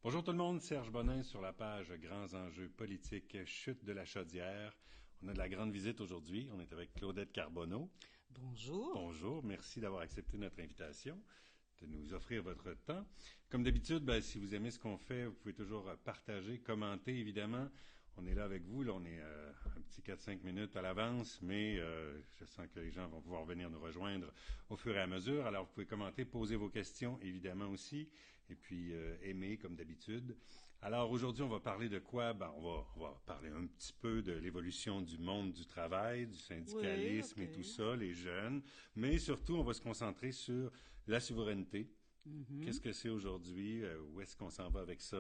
Bonjour tout le monde, Serge Bonin sur la page Grands enjeux politiques, chute de la chaudière. On a de la grande visite aujourd'hui. On est avec Claudette Carbonneau. Bonjour. Bonjour, merci d'avoir accepté notre invitation, de nous offrir votre temps. Comme d'habitude, si vous aimez ce qu'on fait, vous pouvez toujours partager, commenter, évidemment. On est là avec vous, là, on est un petit 4-5 minutes à l'avance, mais je sens que les gens vont pouvoir venir nous rejoindre au fur et à mesure. Alors, vous pouvez commenter, poser vos questions, évidemment aussi, et puis aimer, comme d'habitude. Alors, aujourd'hui, on va parler de quoi? On va parler un petit peu de l'évolution du monde du travail, du Oui, syndicalisme OK. et tout ça, les jeunes, mais surtout, on va se concentrer sur la souveraineté. Qu'est-ce que c'est aujourd'hui? Où est-ce qu'on s'en va avec ça?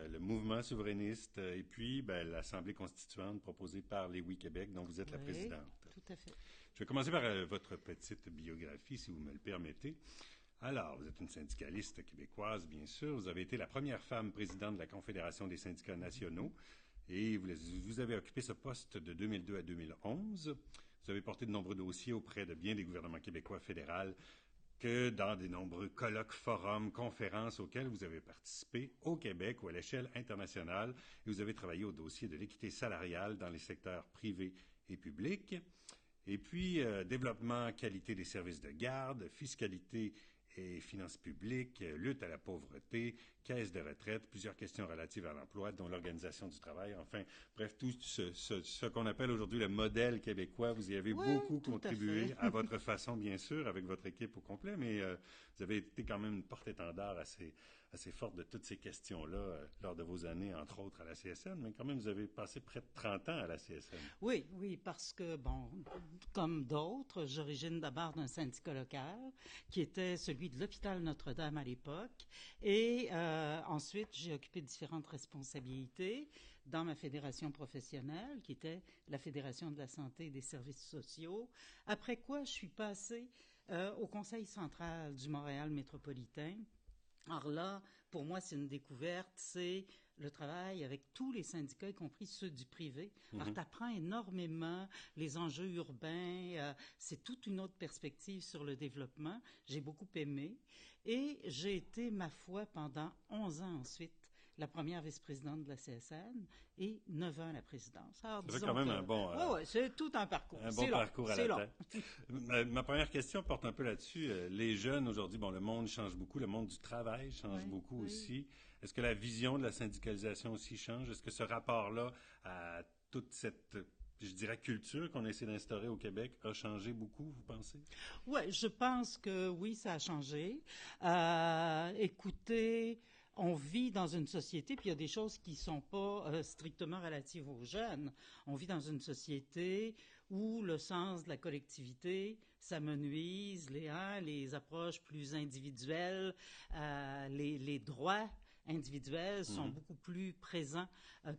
Le mouvement souverainiste et puis l'Assemblée constituante proposée par les Oui Québec, dont vous êtes la Oui, présidente. tout à fait. Je vais commencer par votre petite biographie, si vous me le permettez. Alors, vous êtes une syndicaliste québécoise, bien sûr. Vous avez été la première femme présidente de la Confédération des syndicats nationaux et vous avez occupé ce poste de 2002 à 2011. Vous avez porté de nombreux dossiers auprès de bien des gouvernements québécois fédéraux que dans des nombreux colloques, forums, conférences auxquels vous avez participé au Québec ou à l'échelle internationale et vous avez travaillé au dossier de l'équité salariale dans les secteurs privés et publics. Et puis, développement, qualité des services de garde, fiscalité et finances publiques, lutte à la pauvreté, caisse de retraite, plusieurs questions relatives à l'emploi, dont l'organisation du travail. Enfin, bref, tout ce qu'on appelle aujourd'hui le modèle québécois. Vous y avez Oui, beaucoup tout à fait. contribué à votre façon, bien sûr, avec votre équipe au complet, mais vous avez été quand même une porte-étendard assez forte de toutes ces questions-là lors de vos années, entre autres, à la CSN, mais quand même, vous avez passé près de 30 ans à la CSN. Oui, oui, parce que, bon, comme d'autres, j'origine d'abord d'un syndicat local qui était celui de l'hôpital Notre-Dame à l'époque. Et ensuite, j'ai occupé différentes responsabilités dans ma fédération professionnelle, qui était la Fédération de la santé et des services sociaux. Après quoi, je suis passée au Conseil central du Montréal métropolitain. Alors là, pour moi, c'est une découverte, c'est le travail avec tous les syndicats, y compris ceux du privé. Alors, tu apprends énormément les enjeux urbains, c'est toute une autre perspective sur le développement. J'ai beaucoup aimé. Et j'ai été, ma foi, pendant 11 ans ensuite, la première vice-présidente de la CSN et 9 ans à la présidence. Alors, Ça fait quand disons même que, ouais, c'est tout un parcours. un bon C'est long, parcours à c'est la long. tête. Ma première question porte un peu là-dessus. Les jeunes aujourd'hui, le monde change beaucoup, le monde du travail change Oui, beaucoup oui. aussi. Est-ce que la vision de la syndicalisation aussi change? Est-ce que ce rapport-là à toute cette, je dirais, culture qu'on essaie d'instaurer au Québec a changé beaucoup, vous pensez? Ouais, je pense que oui, ça a changé. Écoutez, on vit dans une société, puis il y a des choses qui sont pas strictement relatives aux jeunes. On vit dans une société où le sens de la collectivité s'amenuise, les approches plus individuelles, les droits individuels sont beaucoup plus présents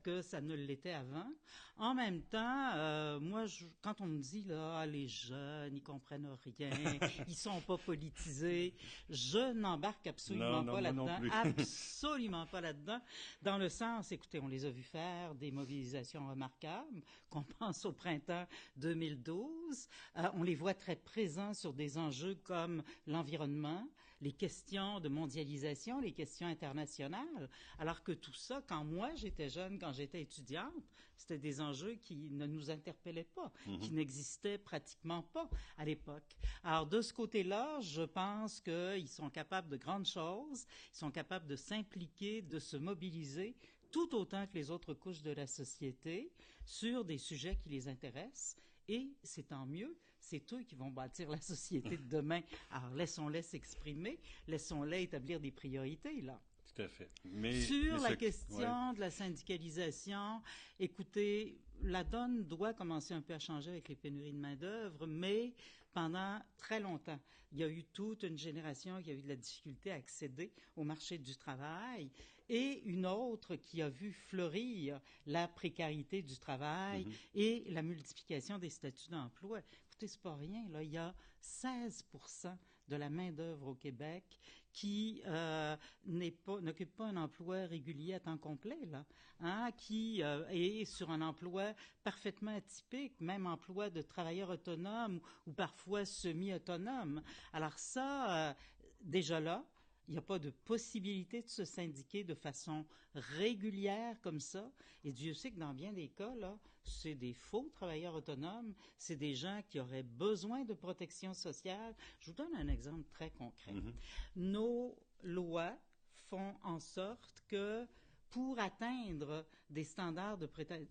que ça ne l'était avant. En même temps, moi, quand on me dit là, les jeunes, ils comprennent rien, ils sont pas politisés, je n'embarque Non, absolument non, pas moi non là-dedans, plus. absolument pas là-dedans. Dans le sens, écoutez, on les a vus faire des mobilisations remarquables, qu'on pense au printemps 2012. On les voit très présents sur des enjeux comme l'environnement, les questions de mondialisation, les questions internationales, alors que tout ça, quand moi j'étais jeune, quand j'étais étudiante, c'était des enjeux qui ne nous interpellaient pas, qui n'existaient pratiquement pas à l'époque. Alors de ce côté-là, je pense qu'ils sont capables de grandes choses, ils sont capables de s'impliquer, de se mobiliser, tout autant que les autres couches de la société, sur des sujets qui les intéressent. Et c'est tant mieux, c'est eux qui vont bâtir la société de demain. Alors laissons-les s'exprimer, laissons-les établir des priorités, là. Tout à fait. Sur la Ouais. question de la syndicalisation, écoutez, la donne doit commencer un peu à changer avec les pénuries de main-d'œuvre, mais pendant très longtemps, il y a eu toute une génération qui a eu de la difficulté à accéder au marché du travail et une autre qui a vu fleurir la précarité du travail et la multiplication des statuts d'emploi. Écoutez, c'est pas rien, là. Il y a 16% de la main-d'œuvre au Québec qui n'occupe pas un emploi régulier à temps complet, là, hein, qui est sur un emploi parfaitement atypique, même emploi de travailleur autonome ou parfois semi-autonome. Alors ça, déjà là, il n'y a pas de possibilité de se syndiquer de façon régulière comme ça. Et Dieu sait que dans bien des cas, là, c'est des faux travailleurs autonomes, c'est des gens qui auraient besoin de protection sociale. Je vous donne un exemple très concret. Nos lois font en sorte que pour atteindre des standards de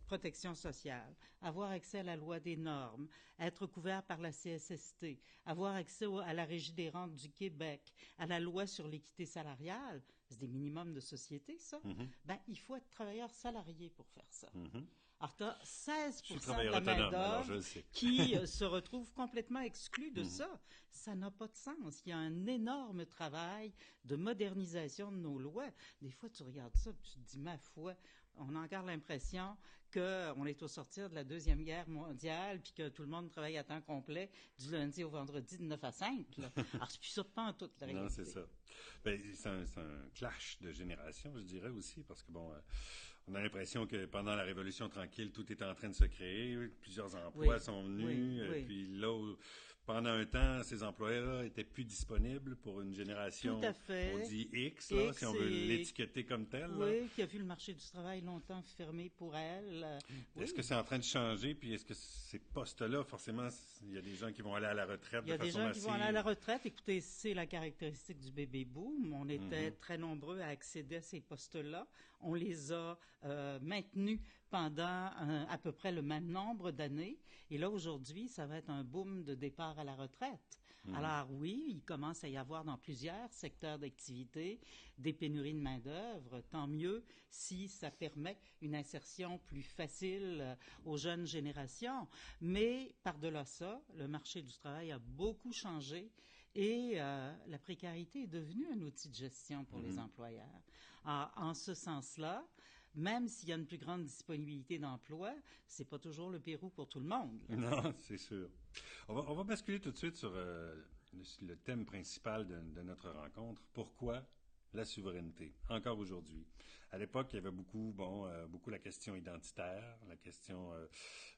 protection sociale, avoir accès à la loi des normes, être couvert par la CSST, avoir accès à la Régie des rentes du Québec, à la loi sur l'équité salariale, c'est des minimums de société, ça. Ben, il faut être travailleur salarié pour faire ça. Alors, tu as 16% de la main-d'œuvre qui se retrouve complètement exclue de ça. Ça n'a pas de sens. Il y a un énorme travail de modernisation de nos lois. Des fois, tu regardes ça et tu te dis, ma foi, on a encore l'impression qu'on est au sortir de la Deuxième Guerre mondiale puis que tout le monde travaille à temps complet du lundi au vendredi de 9 à 5. Là. Alors, c'est plus ça pas en toute la réalité. Non, c'est ça. Ben, c'est un clash de génération, je dirais aussi, parce que, bon... on a l'impression que pendant la Révolution tranquille, tout était en train de se créer. Plusieurs emplois sont venus. Puis là, pendant un temps, ces emplois-là étaient plus disponibles pour une génération, tout à fait. on dit X, là, si on veut l'étiqueter comme tel. Oui, qui a vu le marché du travail longtemps fermé pour elle. Est-ce que c'est en train de changer? Puis est-ce que ces postes-là, forcément, il y a des gens qui vont aller à la retraite de façon massive? Il y a des gens qui vont aller à la retraite. Écoutez, c'est la caractéristique du baby boom. On était très nombreux à accéder à ces postes-là. On les a maintenus pendant à peu près le même nombre d'années. Et là, aujourd'hui, ça va être un boom de départ à la retraite. Alors oui, il commence à y avoir dans plusieurs secteurs d'activité des pénuries de main-d'œuvre. Tant mieux si ça permet une insertion plus facile aux jeunes générations. Mais par-delà ça, le marché du travail a beaucoup changé. Et la précarité est devenue un outil de gestion pour les employeurs. Alors, en ce sens-là, même s'il y a une plus grande disponibilité d'emploi, c'est pas toujours le Pérou pour tout le monde. Là. Non, c'est sûr. On va basculer tout de suite sur le thème principal de notre rencontre. Pourquoi la souveraineté, encore aujourd'hui? À l'époque, il y avait beaucoup la question identitaire, la question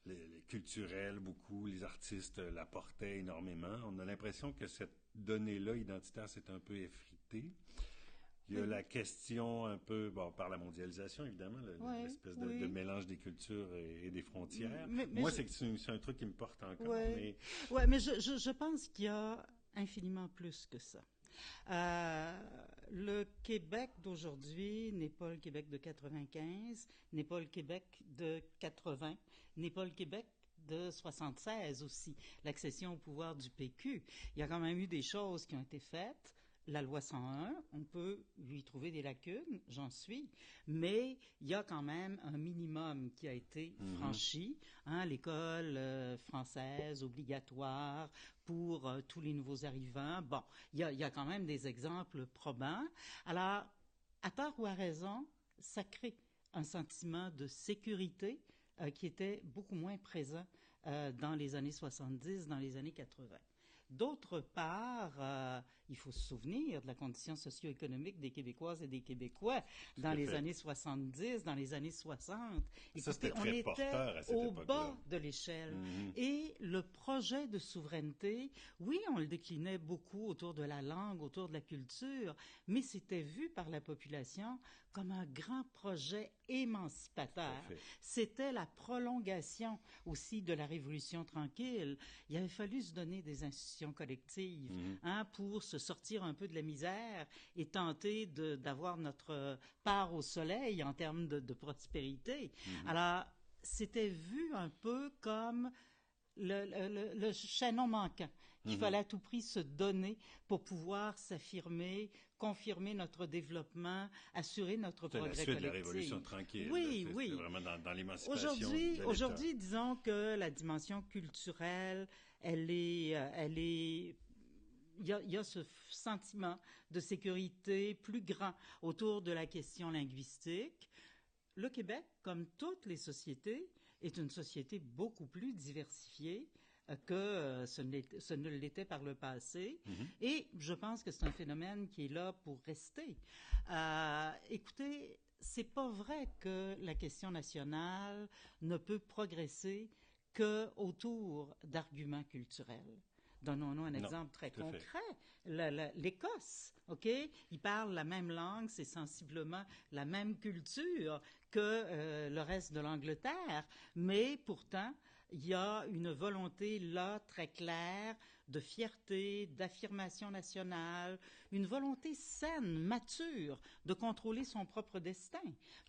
les culturelle, beaucoup, les artistes la portaient énormément. On a l'impression que cette donnée-là identitaire s'est un peu effritée. Il y a la question un peu, par la mondialisation, évidemment, l'espèce de mélange des cultures et des frontières. Moi, c'est un truc qui me porte encore. Mais je pense qu'il y a infiniment plus que ça. Le Québec d'aujourd'hui n'est pas le Québec de 95, n'est pas le Québec de 80, n'est pas le Québec de 76 aussi. L'accession au pouvoir du PQ. Il y a quand même eu des choses qui ont été faites. La loi 101, on peut lui trouver des lacunes, j'en suis, mais il y a quand même un minimum qui a été franchi. L'école française obligatoire pour tous les nouveaux arrivants. Bon, il y a quand même des exemples probants. Alors, à tort ou à raison, ça crée un sentiment de sécurité qui était beaucoup moins présent dans les années 70, dans les années 80. D'autre part, il faut se souvenir de la condition socio-économique des Québécoises et des Québécois dans les années 70, dans les années 60. Écoutez, on était au bas de l'échelle. Et le projet de souveraineté, oui, on le déclinait beaucoup autour de la langue, autour de la culture, mais c'était vu par la population comme un grand projet émancipateur. C'était la prolongation aussi de la Révolution tranquille. Il avait fallu se donner des institutions collectives pour se sortir un peu de la misère et tenter d'avoir notre part au soleil en termes de prospérité. Alors, c'était vu un peu comme le chaînon manquant qu'il fallait à tout prix se donner pour pouvoir s'affirmer, confirmer notre développement, assurer notre progrès collectif. C'est la suite de la Révolution tranquille. Oui. C'est vraiment dans l'émancipation. Aujourd'hui, disons que la dimension culturelle, il y a ce sentiment de sécurité plus grand autour de la question linguistique. Le Québec, comme toutes les sociétés, est une société beaucoup plus diversifiée que ce ne l'était par le passé. Et je pense que c'est un phénomène qui est là pour rester. Écoutez, c'est pas vrai que la question nationale ne peut progresser que autour d'arguments culturels. Donnons-nous un Non, exemple très tout à fait. concret. L'Écosse, OK? Ils parlent la même langue, c'est sensiblement la même culture que le reste de l'Angleterre, mais pourtant, il y a une volonté là très claire de fierté, d'affirmation nationale, une volonté saine, mature, de contrôler son propre destin.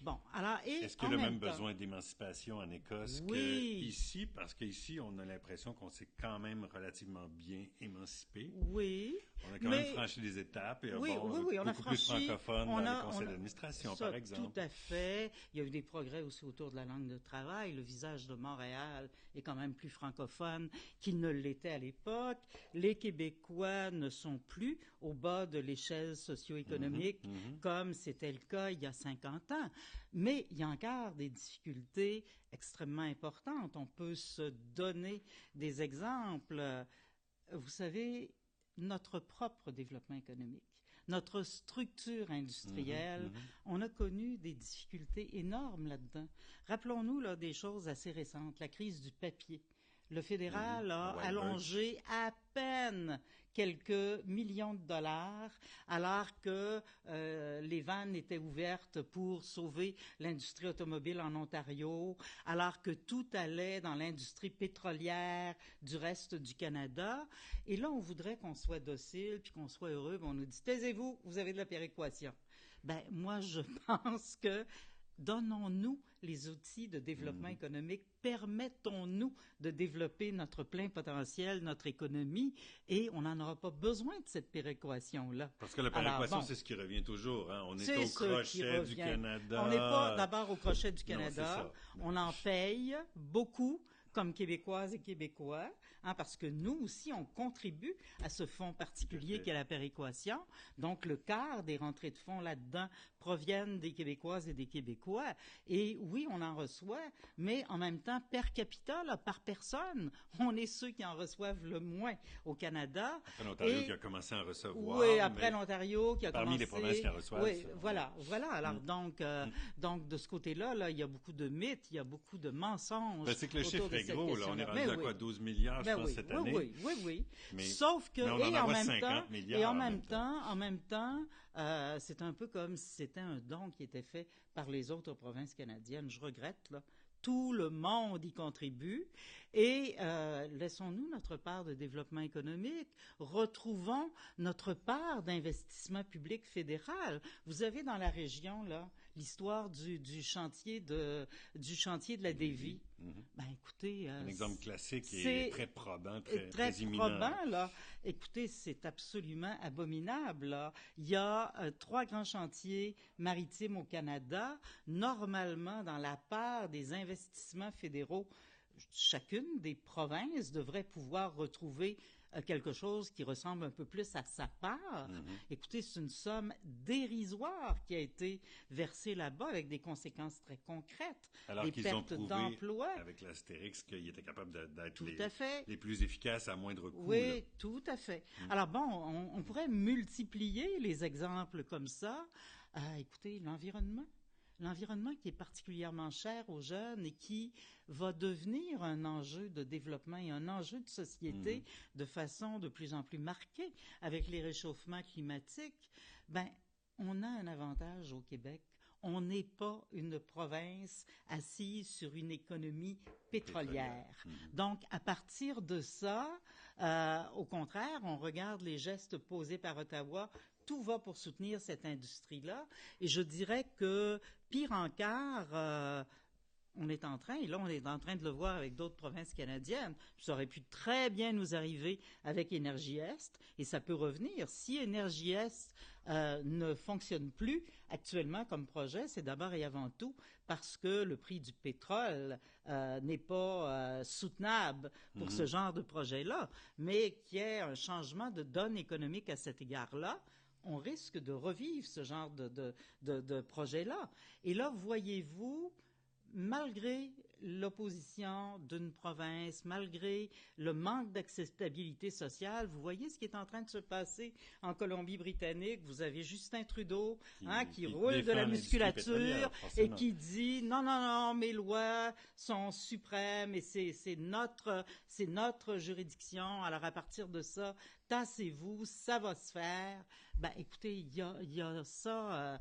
Bon, alors, et Est-ce qu'il y en a le même même temps, besoin d'émancipation en Écosse oui, qu'ici? Parce qu'ici, on a l'impression qu'on s'est quand même relativement bien émancipé. oui, On a quand même mais franchi des étapes et oui, oui, oui, on a beaucoup plus franchi, francophones on dans les a, on conseils a, d'administration, ça, par tout exemple. à fait. Il y a eu des progrès aussi autour de la langue de travail. Le visage de Montréal est quand même plus francophone qu'il ne l'était à l'époque. Les Québécois ne sont plus au bas de l'échelle socio-économique comme c'était le cas il y a 50 ans. Mais il y a encore des difficultés extrêmement importantes. On peut se donner des exemples. Vous savez, notre propre développement économique, notre structure industrielle, on a connu des difficultés énormes là-dedans. Rappelons-nous là, des choses assez récentes, la crise du papier. Le fédéral a White Birch. allongé à peine quelques millions de dollars, alors que les vannes étaient ouvertes pour sauver l'industrie automobile en Ontario, alors que tout allait dans l'industrie pétrolière du reste du Canada. Et là, on voudrait qu'on soit docile, puis qu'on soit heureux, puis on nous dit, taisez-vous, vous avez de la péréquation. Ben, moi, je pense que donnons-nous les outils de développement économique, permettons-nous de développer notre plein potentiel, notre économie, et on n'en aura pas besoin de cette péréquation-là. Parce que la Alors, péréquation, bon, c'est ce qui revient toujours. Hein? On est c'est au ce qui crochet du revient. On n'est pas Canada. d'abord au crochet du Non, c'est Canada. ça. On en paye beaucoup comme Québécoises et Québécois, hein, parce que nous aussi, on contribue à ce fonds particulier qu'est la péréquation. Donc, le quart des rentrées de fonds là-dedans proviennent des Québécoises et des Québécois. Et oui, on en reçoit, mais en même temps, per capita, là, par personne, on est ceux qui en reçoivent le moins au Canada. Après l'Ontario Et qui a commencé à en recevoir. oui, après mais l'Ontario qui a parmi commencé. les provinces qui en reçoivent. Oui, voilà. Alors donc de ce côté-là, là, il y a beaucoup de mythes, il y a beaucoup de mensonges. Ben, c'est que le autour chiffre de est cette gros. Là. On est question-là. rendu Mais à oui. quoi? 12 milliards, je Ben pense, oui, cette oui, année. oui. Mais, Sauf que, mais on en et envoie en même 50 temps, milliards et en même temps, c'est un peu comme si c'était un don qui était fait par les autres provinces canadiennes. Je regrette, là. Tout le monde y contribue et laissons-nous notre part de développement économique, retrouvons notre part d'investissement public fédéral. Vous avez dans la région là l'histoire du chantier de la Davie. Ben écoutez, un exemple classique c'est et très probant, très très imminent. probant là. Écoutez, c'est absolument abominable là. Il y a 3 grands chantiers maritimes au Canada. Normalement, dans la part des investissements fédéraux, chacune des provinces devrait pouvoir retrouver quelque chose qui ressemble un peu plus à sa part. Écoutez, c'est une somme dérisoire qui a été versée là-bas avec des conséquences très concrètes. Alors des qu'ils ont pertes prouvé d'emplois. avec l'Astérix qu'ils étaient capables d'être Tout à fait. les plus efficaces à moindre coût. Oui, là. tout à fait. Alors bon, on pourrait multiplier les exemples comme ça. Écoutez, l'environnement qui est particulièrement cher aux jeunes et qui va devenir un enjeu de développement et un enjeu de société de façon de plus en plus marquée avec les réchauffements climatiques, ben, on a un avantage au Québec. On n'est pas une province assise sur une économie pétrolière. Donc, à partir de ça, au contraire, on regarde les gestes posés par Ottawa. Tout va pour soutenir cette industrie-là. Et je dirais que, pire encore, on est en train de le voir avec d'autres provinces canadiennes. Ça aurait pu très bien nous arriver avec Énergie Est, et ça peut revenir. Si Énergie Est ne fonctionne plus actuellement comme projet, c'est d'abord et avant tout parce que le prix du pétrole n'est pas soutenable pour ce genre de projet-là, mais qu'il y ait un changement de donne économique à cet égard-là. On risque de revivre ce genre de projet-là. Et là, voyez-vous, malgré l'opposition d'une province, malgré le manque d'acceptabilité sociale. Vous voyez ce qui est en train de se passer en Colombie-Britannique. Vous avez Justin Trudeau qui roule de la musculature et qui dit non, non, non, mes lois sont suprêmes et c'est notre juridiction. Alors à partir de ça, tassez-vous, ça va se faire. Ben, écoutez, il y a ça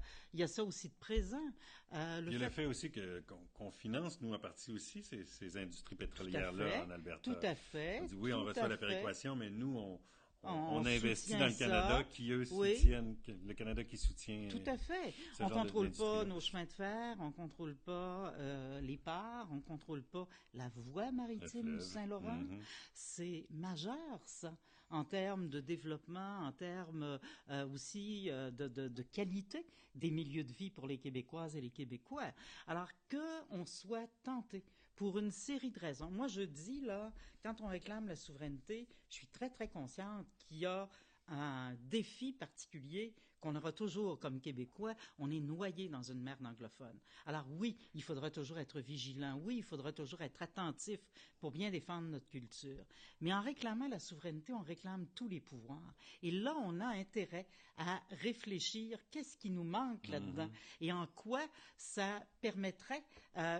aussi de présent. Il y a le fait aussi qu'on finance, nous, en partie aussi, ces industries pétrolières-là en Alberta. Tout à fait. On dit, oui, on reçoit la péréquation, mais nous, on investit dans le Canada qui, eux, soutiennent, le Canada qui soutient. Tout à fait. On ne contrôle pas nos chemins de fer, on ne contrôle pas les ports, on ne contrôle pas la voie maritime du Saint-Laurent. Mm-hmm. C'est majeur, ça, en termes de développement, en termes aussi de qualité des milieux de vie pour les Québécoises et les Québécois. Alors qu'on soit tenté pour une série de raisons. Moi, je dis, là, quand on réclame la souveraineté, je suis très, très consciente qu'il y a un défi particulier qu'on aura toujours comme Québécois. On est noyé dans une mer d'anglophones. Alors oui, il faudra toujours être vigilant. Oui, il faudra toujours être attentif pour bien défendre notre culture. Mais en réclamant la souveraineté, on réclame tous les pouvoirs. Et là, on a intérêt à réfléchir qu'est-ce qui nous manque là-dedans et en quoi ça permettrait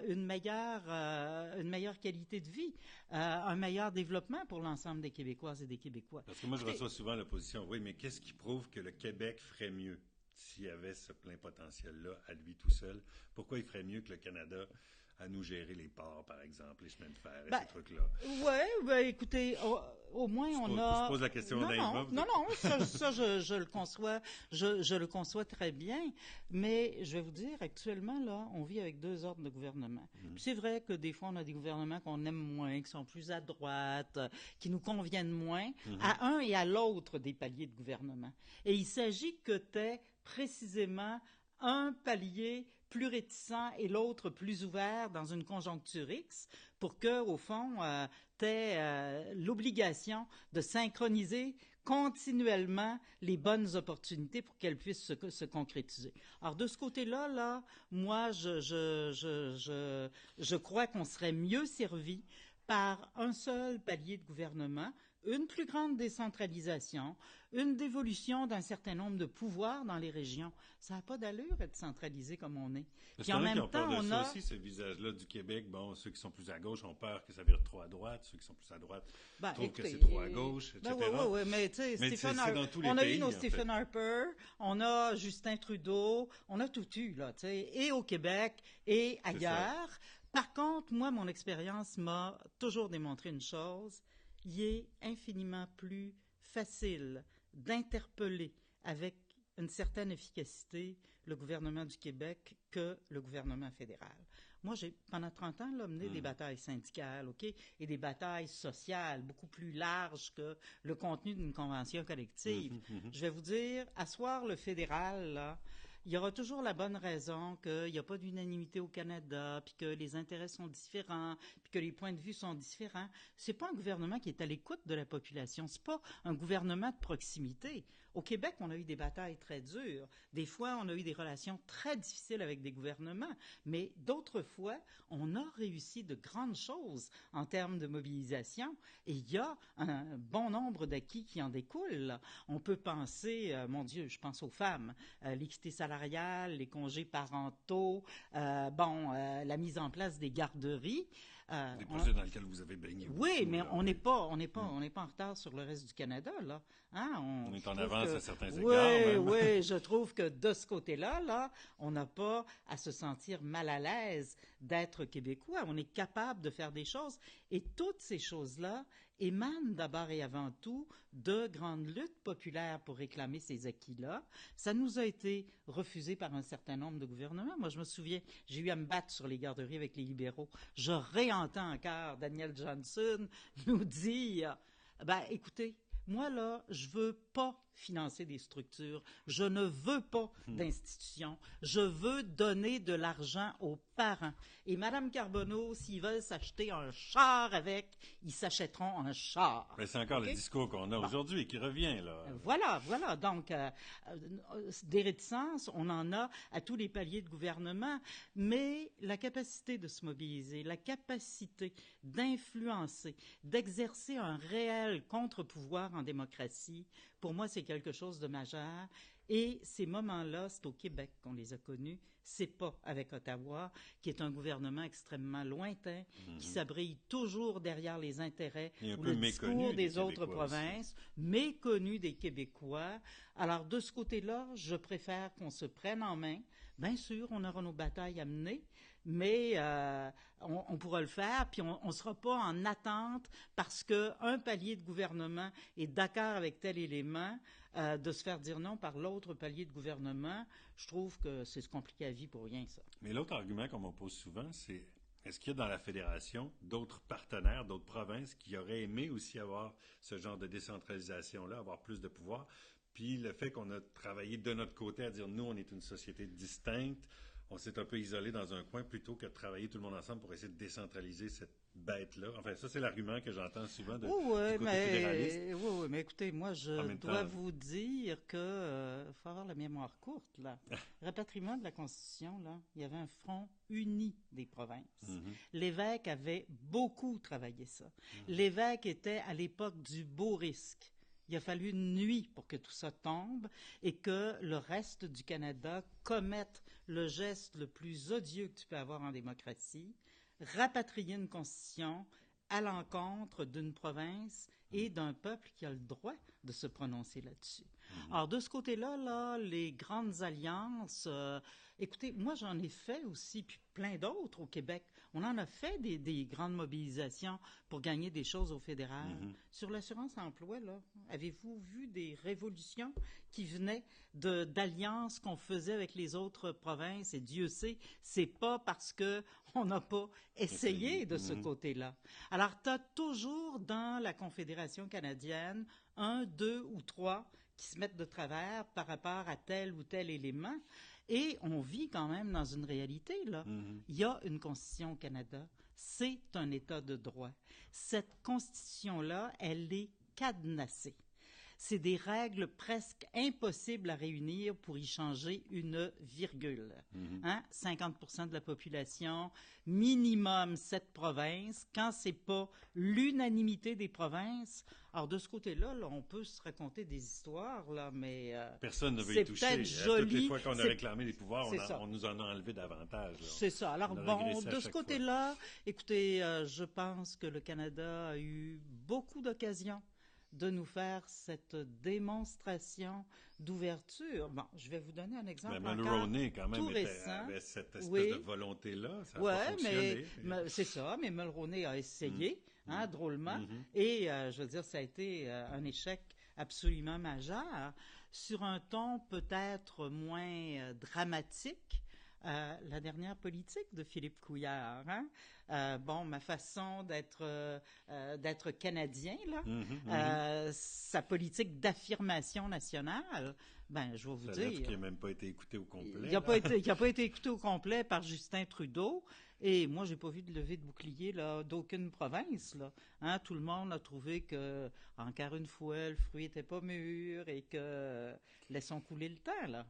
une meilleure qualité de vie, un meilleur développement pour l'ensemble des Québécoises et des Québécois. Parce que moi, je reçois souvent l'opposition. Oui, mais qu'est-ce qui prouve que le Québec ferait mieux s'il y avait ce plein potentiel-là à lui tout seul? Pourquoi il ferait mieux que le Canada à nous gérer les ports, par exemple, les chemins de fer et ces trucs-là? Oui, écoutez, au moins Je pose la question naïvement. Non, ça je le conçois, je le conçois très bien, mais je vais vous dire, actuellement, là, on vit avec deux ordres de gouvernement. C'est vrai que des fois, on a des gouvernements qu'on aime moins, qui sont plus à droite, qui nous conviennent moins, à un et à l'autre des paliers de gouvernement. Et il s'agit que t'aies précisément un palier plus réticent et l'autre plus ouvert dans une conjoncture X pour que, au fond, tu aies l'obligation de synchroniser continuellement les bonnes opportunités pour qu'elles puissent se concrétiser. Alors, de ce côté-là, là, moi, je crois qu'on serait mieux servi par un seul palier de gouvernement, une plus grande décentralisation, une dévolution d'un certain nombre de pouvoirs dans les régions. Ça n'a pas d'allure d'être centralisé comme on est. Puis en même temps, on a aussi ce visage-là du Québec. Bon, ceux qui sont plus à gauche ont peur que ça vire trop à droite. Ceux qui sont plus à droite trouvent que c'est trop à gauche, etc. Oui, mais tu sais, on a eu nos Stephen Harper, on a Justin Trudeau, on a tout eu, là, tu sais, et au Québec et ailleurs. Par contre, moi, mon expérience m'a toujours démontré une chose. Il est infiniment plus facile d'interpeller avec une certaine efficacité le gouvernement du Québec que le gouvernement fédéral. Moi, j'ai, pendant 30 ans, là, mené des batailles syndicales, OK, et des batailles sociales beaucoup plus larges que le contenu d'une convention collective. Je vais vous dire, asseoir le fédéral, là, il y aura toujours la bonne raison qu'il n'y a pas d'unanimité au Canada, puis que les intérêts sont différents, puis que les points de vue sont différents. C'est pas un gouvernement qui est à l'écoute de la population. C'est pas un gouvernement de proximité. Au Québec, on a eu des batailles très dures. Des fois, on a eu des relations très difficiles avec des gouvernements. Mais d'autres fois, on a réussi de grandes choses en termes de mobilisation. Et il y a un bon nombre d'acquis qui en découlent. On peut penser, mon Dieu, je pense aux femmes, l'équité salariale, les congés parentaux, la mise en place des garderies. Des projets dans lesquels vous avez baigné. Oui, mais on n'est pas en retard sur le reste du Canada, là. Hein? On est en avance à certains égards. Oui, je trouve que de ce côté-là, là, on n'a pas à se sentir mal à l'aise d'être québécois. On est capable de faire des choses. Et toutes ces choses-là émanent d'abord et avant tout de grandes luttes populaires pour réclamer ces acquis-là. Ça nous a été refusé par un certain nombre de gouvernements. Moi, je me souviens, j'ai eu à me battre sur les garderies avec les libéraux. Je réentends encore Daniel Johnson nous dire, écoutez, moi, là, je veux pas financer des structures. Je ne veux pas d'institutions. Je veux donner de l'argent aux parents. Et Mme Carbonneau, s'ils veulent s'acheter un char avec, ils s'achèteront un char. Mais c'est encore le discours qu'on a aujourd'hui qui revient, là. Voilà. Donc, des réticences, on en a à tous les paliers de gouvernement, mais la capacité de se mobiliser, la capacité d'influencer, d'exercer un réel contre-pouvoir en démocratie, pour moi, c'est quelque chose de majeur. Et ces moments-là, c'est au Québec qu'on les a connus. C'est pas avec Ottawa, qui est un gouvernement extrêmement lointain, qui s'abrille toujours derrière les intérêts ou le discours des autres provinces, méconnu des Québécois. Alors, de ce côté-là, je préfère qu'on se prenne en main. Bien sûr, on aura nos batailles à mener, mais on pourra le faire, puis on ne sera pas en attente parce qu'un palier de gouvernement est d'accord avec tel élément, de se faire dire non par l'autre palier de gouvernement. Je trouve que c'est se compliquer la vie pour rien, ça. Mais l'autre argument qu'on me pose souvent, c'est est-ce qu'il y a dans la fédération d'autres partenaires, d'autres provinces qui auraient aimé aussi avoir ce genre de décentralisation-là, avoir plus de pouvoir? Puis le fait qu'on a travaillé de notre côté à dire nous, on est une société distincte, on s'est un peu isolé dans un coin plutôt que de travailler tout le monde ensemble pour essayer de décentraliser cette bête-là. Enfin, ça, c'est l'argument que j'entends souvent du côté fédéraliste. Oui, mais écoutez, moi, je dois vous dire que faut avoir la mémoire courte, là. Rapatriement de la Constitution, là, il y avait un front uni des provinces. L'évêque avait beaucoup travaillé ça. L'évêque était à l'époque du beau risque. Il a fallu une nuit pour que tout ça tombe et que le reste du Canada commette le geste le plus odieux que tu peux avoir en démocratie, rapatrier une constitution à l'encontre d'une province et d'un peuple qui a le droit de se prononcer là-dessus. Alors, de ce côté-là, là, les grandes alliances, écoutez, moi, j'en ai fait aussi, puis plein d'autres au Québec. On en a fait des grandes mobilisations pour gagner des choses au fédéral. Sur l'assurance-emploi, là, avez-vous vu des révolutions qui venaient d'alliances qu'on faisait avec les autres provinces? Et Dieu sait, c'est pas parce que on n'a pas essayé de ce côté-là. Alors, tu as toujours dans la Confédération canadienne 1, 2 ou 3 qui se mettent de travers par rapport à tel ou tel élément. Et on vit quand même dans une réalité, là. Il y a une Constitution au Canada. C'est un État de droit. Cette Constitution-là, elle est cadenassée. C'est des règles presque impossibles à réunir pour y changer une virgule. 50% de la population, minimum 7 provinces. Quand c'est pas l'unanimité des provinces, alors de ce côté-là, là, on peut se raconter des histoires, là, mais personne ne veut y toucher. Joli. Toutes les fois qu'on a réclamé des pouvoirs, on nous en a enlevé davantage. Là. C'est ça. Alors bon, de ce côté-là, écoutez, je pense que le Canada a eu beaucoup d'occasions de nous faire cette démonstration d'ouverture. Bon, je vais vous donner un exemple Mulroney, quand même, tout récent. Avait cette espèce de volonté-là. Ça a pas fonctionné. Mais c'est ça. Mais Mulroney a essayé, drôlement. Et, je veux dire, ça a été un échec absolument majeur. Sur un ton peut-être moins dramatique, la dernière politique de Philippe Couillard. Ma façon d'être canadien, là, sa politique d'affirmation nationale, je vais vous dire... qui n'a même pas été écouté au complet. Il n'a pas été écouté au complet par Justin Trudeau. Et moi, j'ai pas vu de levée de bouclier là d'aucune province. Là. Tout le monde a trouvé que, encore une fois, le fruit était pas mûr et que laissons couler le temps, là.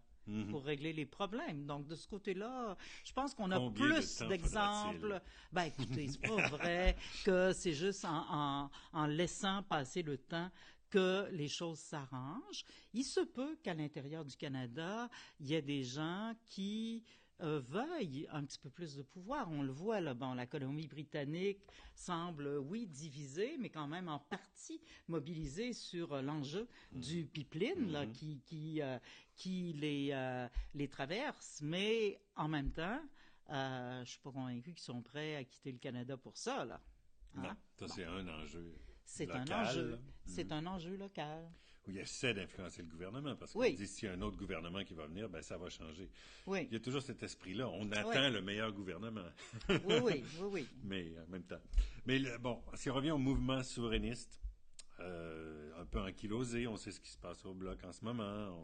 Pour régler les problèmes. Donc, de ce côté-là, je pense qu'on a plus d'exemples. Écoutez, c'est pas vrai que c'est juste en laissant passer le temps que les choses s'arrangent. Il se peut qu'à l'intérieur du Canada, il y ait des gens qui veuillent un petit peu plus de pouvoir. On le voit, là, la Colombie-Britannique semble, oui, divisée, mais quand même en partie mobilisée sur l'enjeu du pipeline là, qui les traverse. Mais en même temps, je suis pas convaincu qu'ils sont prêts à quitter le Canada pour ça. Là. Non, ça c'est un enjeu. C'est local. Un enjeu. C'est un enjeu local. Où il essaie d'influencer le gouvernement, parce qu'on dit s'il y a un autre gouvernement qui va venir, ça va changer. Oui. Il y a toujours cet esprit-là. On attend le meilleur gouvernement. oui. Mais en même temps. Mais si on revient au mouvement souverainiste, un peu ankylosé. On sait ce qui se passe au Bloc en ce moment.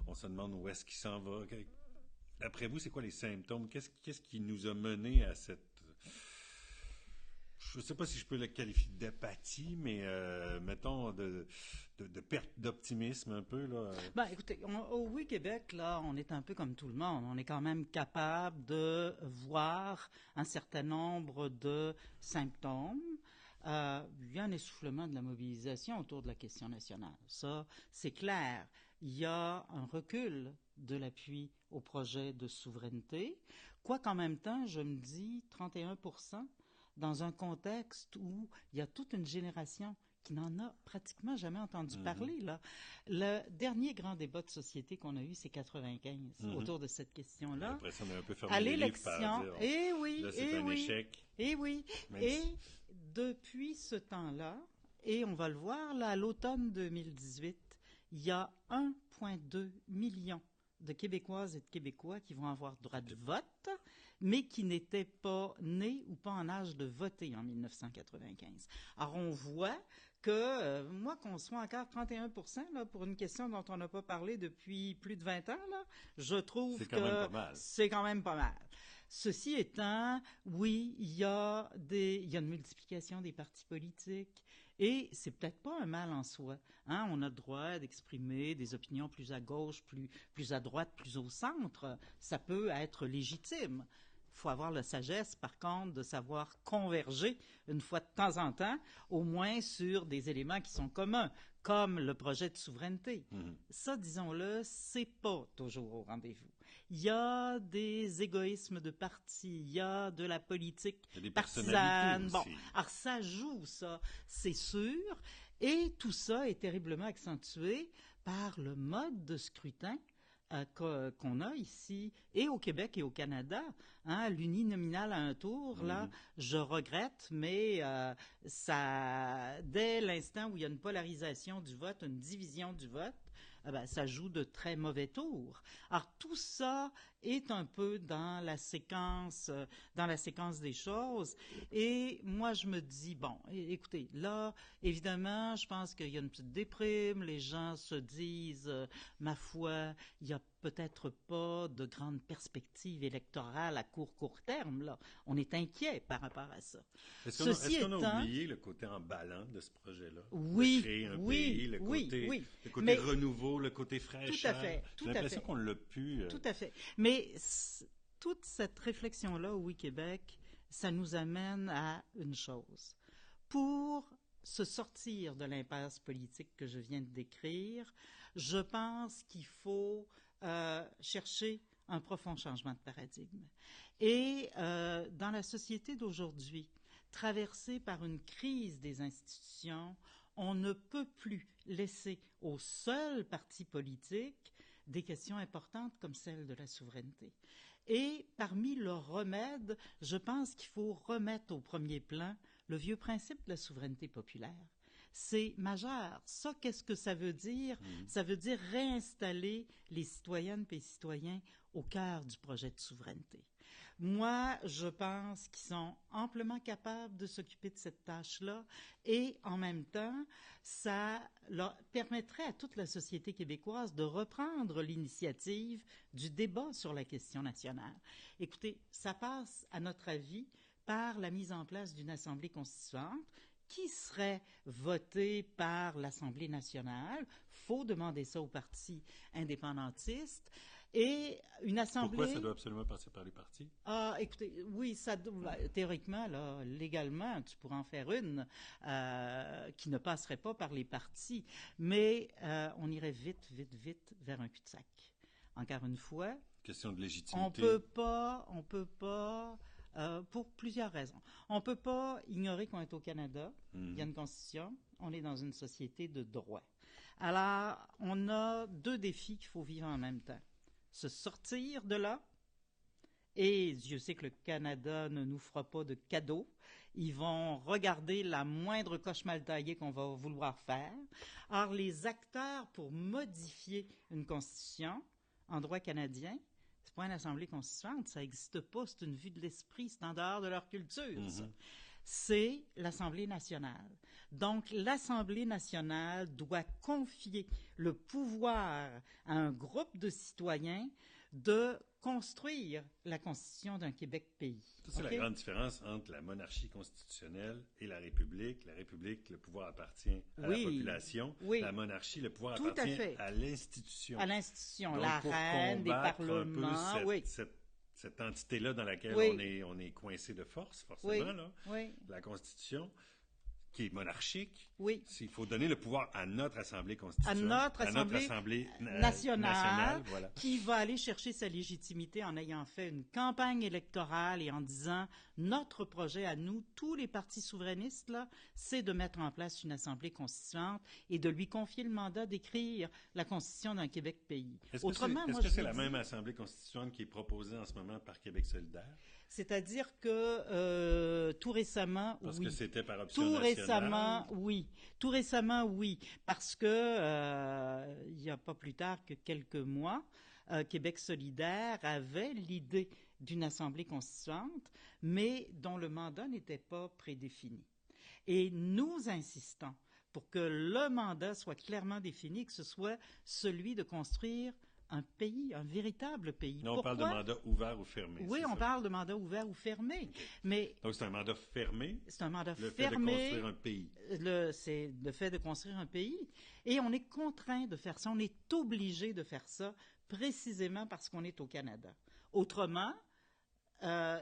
On se demande où est-ce qu'il s'en va. D'après vous, c'est quoi les symptômes? Qu'est-ce qui nous a mené à cette... Je ne sais pas si je peux le qualifier d'apathie, mais mettons de perte d'optimisme un peu, là. Ben, écoutez, au Oui Québec, là, on est un peu comme tout le monde. On est quand même capable de voir un certain nombre de symptômes. Il y a un essoufflement de la mobilisation autour de la question nationale. Ça, c'est clair. Il y a un recul de l'appui au projet de souveraineté. Quoiqu'en même temps, je me dis 31%, dans un contexte où il y a toute une génération qui n'en a pratiquement jamais entendu parler, là. Le dernier grand débat de société qu'on a eu, c'est 95, autour de cette question-là. Après ça, on a un peu fermé À les livres par l'élection, dire, eh oui, là, c'est un échec. Eh oui. Même Et si- depuis ce temps-là, et on va le voir, là, à l'automne 2018, il y a 1,2 million de Québécoises et de Québécois qui vont avoir droit de vote, mais qui n'étaient pas nés ou pas en âge de voter en 1995. Alors, on voit que, moi, qu'on soit encore 31% là, pour une question dont on n'a pas parlé depuis plus de 20 ans, là, je trouve C'est quand même pas mal. c'est quand même pas mal. Ceci étant, oui, il y a une multiplication des partis politiques et c'est peut-être pas un mal en soi. Hein? On a le droit d'exprimer des opinions plus à gauche, plus à droite, plus au centre. Ça peut être légitime. Il faut avoir la sagesse, par contre, de savoir converger une fois de temps en temps, au moins sur des éléments qui sont communs, comme le projet de souveraineté. Ça, disons-le, c'est pas toujours au rendez-vous. Il y a des égoïsmes de parti, il y a de la politique Il y a des partisane. personnalités Bon, aussi. alors ça joue, ça, c'est sûr. Et tout ça est terriblement accentué par le mode de scrutin qu'on a ici, et au Québec et au Canada. Hein, l'uninominal à un tour, là, je regrette, mais dès l'instant où il y a une polarisation du vote, une division du vote, ça joue de très mauvais tours. Alors tout ça est un peu dans la séquence des choses. Et moi, je me dis, bon, écoutez, là, évidemment, je pense qu'il y a une petite déprime. Les gens se disent, ma foi, il n'y a peut-être pas de grande perspective électorale à court terme, là. On est inquiet par rapport à ça. Est-ce qu'on a oublié le côté emballant de ce projet-là? Oui, de créer un pays, le côté renouveau, le côté fraîcheur. Tout à fait. J'ai l'impression qu'on l'a pu. Tout à fait. Mais toute cette réflexion-là au Oui Québec, ça nous amène à une chose. Pour se sortir de l'impasse politique que je viens de décrire, je pense qu'il faut chercher un profond changement de paradigme. Et dans la société d'aujourd'hui, traversée par une crise des institutions, on ne peut plus laisser aux seuls partis politiques des questions importantes comme celle de la souveraineté. Et parmi leurs remèdes, je pense qu'il faut remettre au premier plan le vieux principe de la souveraineté populaire. C'est majeur. Ça, qu'est-ce que ça veut dire? Ça veut dire réinstaller les citoyennes et les citoyens au cœur du projet de souveraineté. Moi, je pense qu'ils sont amplement capables de s'occuper de cette tâche-là et en même temps, ça leur permettrait à toute la société québécoise de reprendre l'initiative du débat sur la question nationale. Écoutez, ça passe, à notre avis, par la mise en place d'une assemblée constituante qui serait votée par l'Assemblée nationale. Faut demander ça aux partis indépendantistes. Et une assemblée... Pourquoi ça doit absolument passer par les partis? Ah, écoutez, oui, théoriquement, là, légalement, tu pourrais en faire une qui ne passerait pas par les partis, mais on irait vite vers un cul-de-sac. Encore une fois, question de légitimité. On peut pas, pour plusieurs raisons. On peut pas ignorer qu'on est au Canada. Il y a une constitution. On est dans une société de droit. Alors, on a deux défis qu'il faut vivre en même temps. Se sortir de là, et Dieu sait que le Canada ne nous fera pas de cadeaux. Ils vont regarder la moindre coche mal taillée qu'on va vouloir faire. Or, les acteurs pour modifier une constitution en droit canadien, c'est pas une assemblée constituante, ça n'existe pas, c'est une vue de l'esprit, c'est en dehors de leur culture. Ça. c'est l'Assemblée nationale. Donc, l'Assemblée nationale doit confier le pouvoir à un groupe de citoyens de construire la Constitution d'un Québec pays. C'est la grande différence entre la monarchie constitutionnelle et la République. La République, le pouvoir appartient à la population. Oui. La monarchie, le pouvoir appartient à l'institution. À l'institution, donc, la reine, des parlements. Un peu cette entité-là dans laquelle on est coincé de force, forcément, là. La Constitution, qui est monarchique. Il faut donner le pouvoir à notre Assemblée constitutionnelle. À notre Assemblée nationale voilà. Qui va aller chercher sa légitimité en ayant fait une campagne électorale et en disant notre projet à nous, tous les partis souverainistes, là, c'est de mettre en place une Assemblée constituante et de lui confier le mandat d'écrire la Constitution d'un Québec pays. Est-ce que c'est la même Assemblée constituante qui est proposée en ce moment par Québec solidaire? C'est-à-dire que tout récemment, parce oui. Parce que c'était par option nationale. Tout récemment, oui. Parce que il n'y a pas plus tard que quelques mois, Québec solidaire avait l'idée d'une Assemblée constituante, mais dont le mandat n'était pas prédéfini. Et nous insistons pour que le mandat soit clairement défini, que ce soit celui de construire un pays, un véritable pays. Non, on parle de mandat ouvert ou fermé. Oui, on parle de mandat ouvert ou fermé. Okay. Mais donc, c'est un mandat fermé. C'est un mandat le fermé. Fait de construire un pays. C'est le fait de construire un pays. Et on est contraint de faire ça. On est obligé de faire ça précisément parce qu'on est au Canada. Autrement,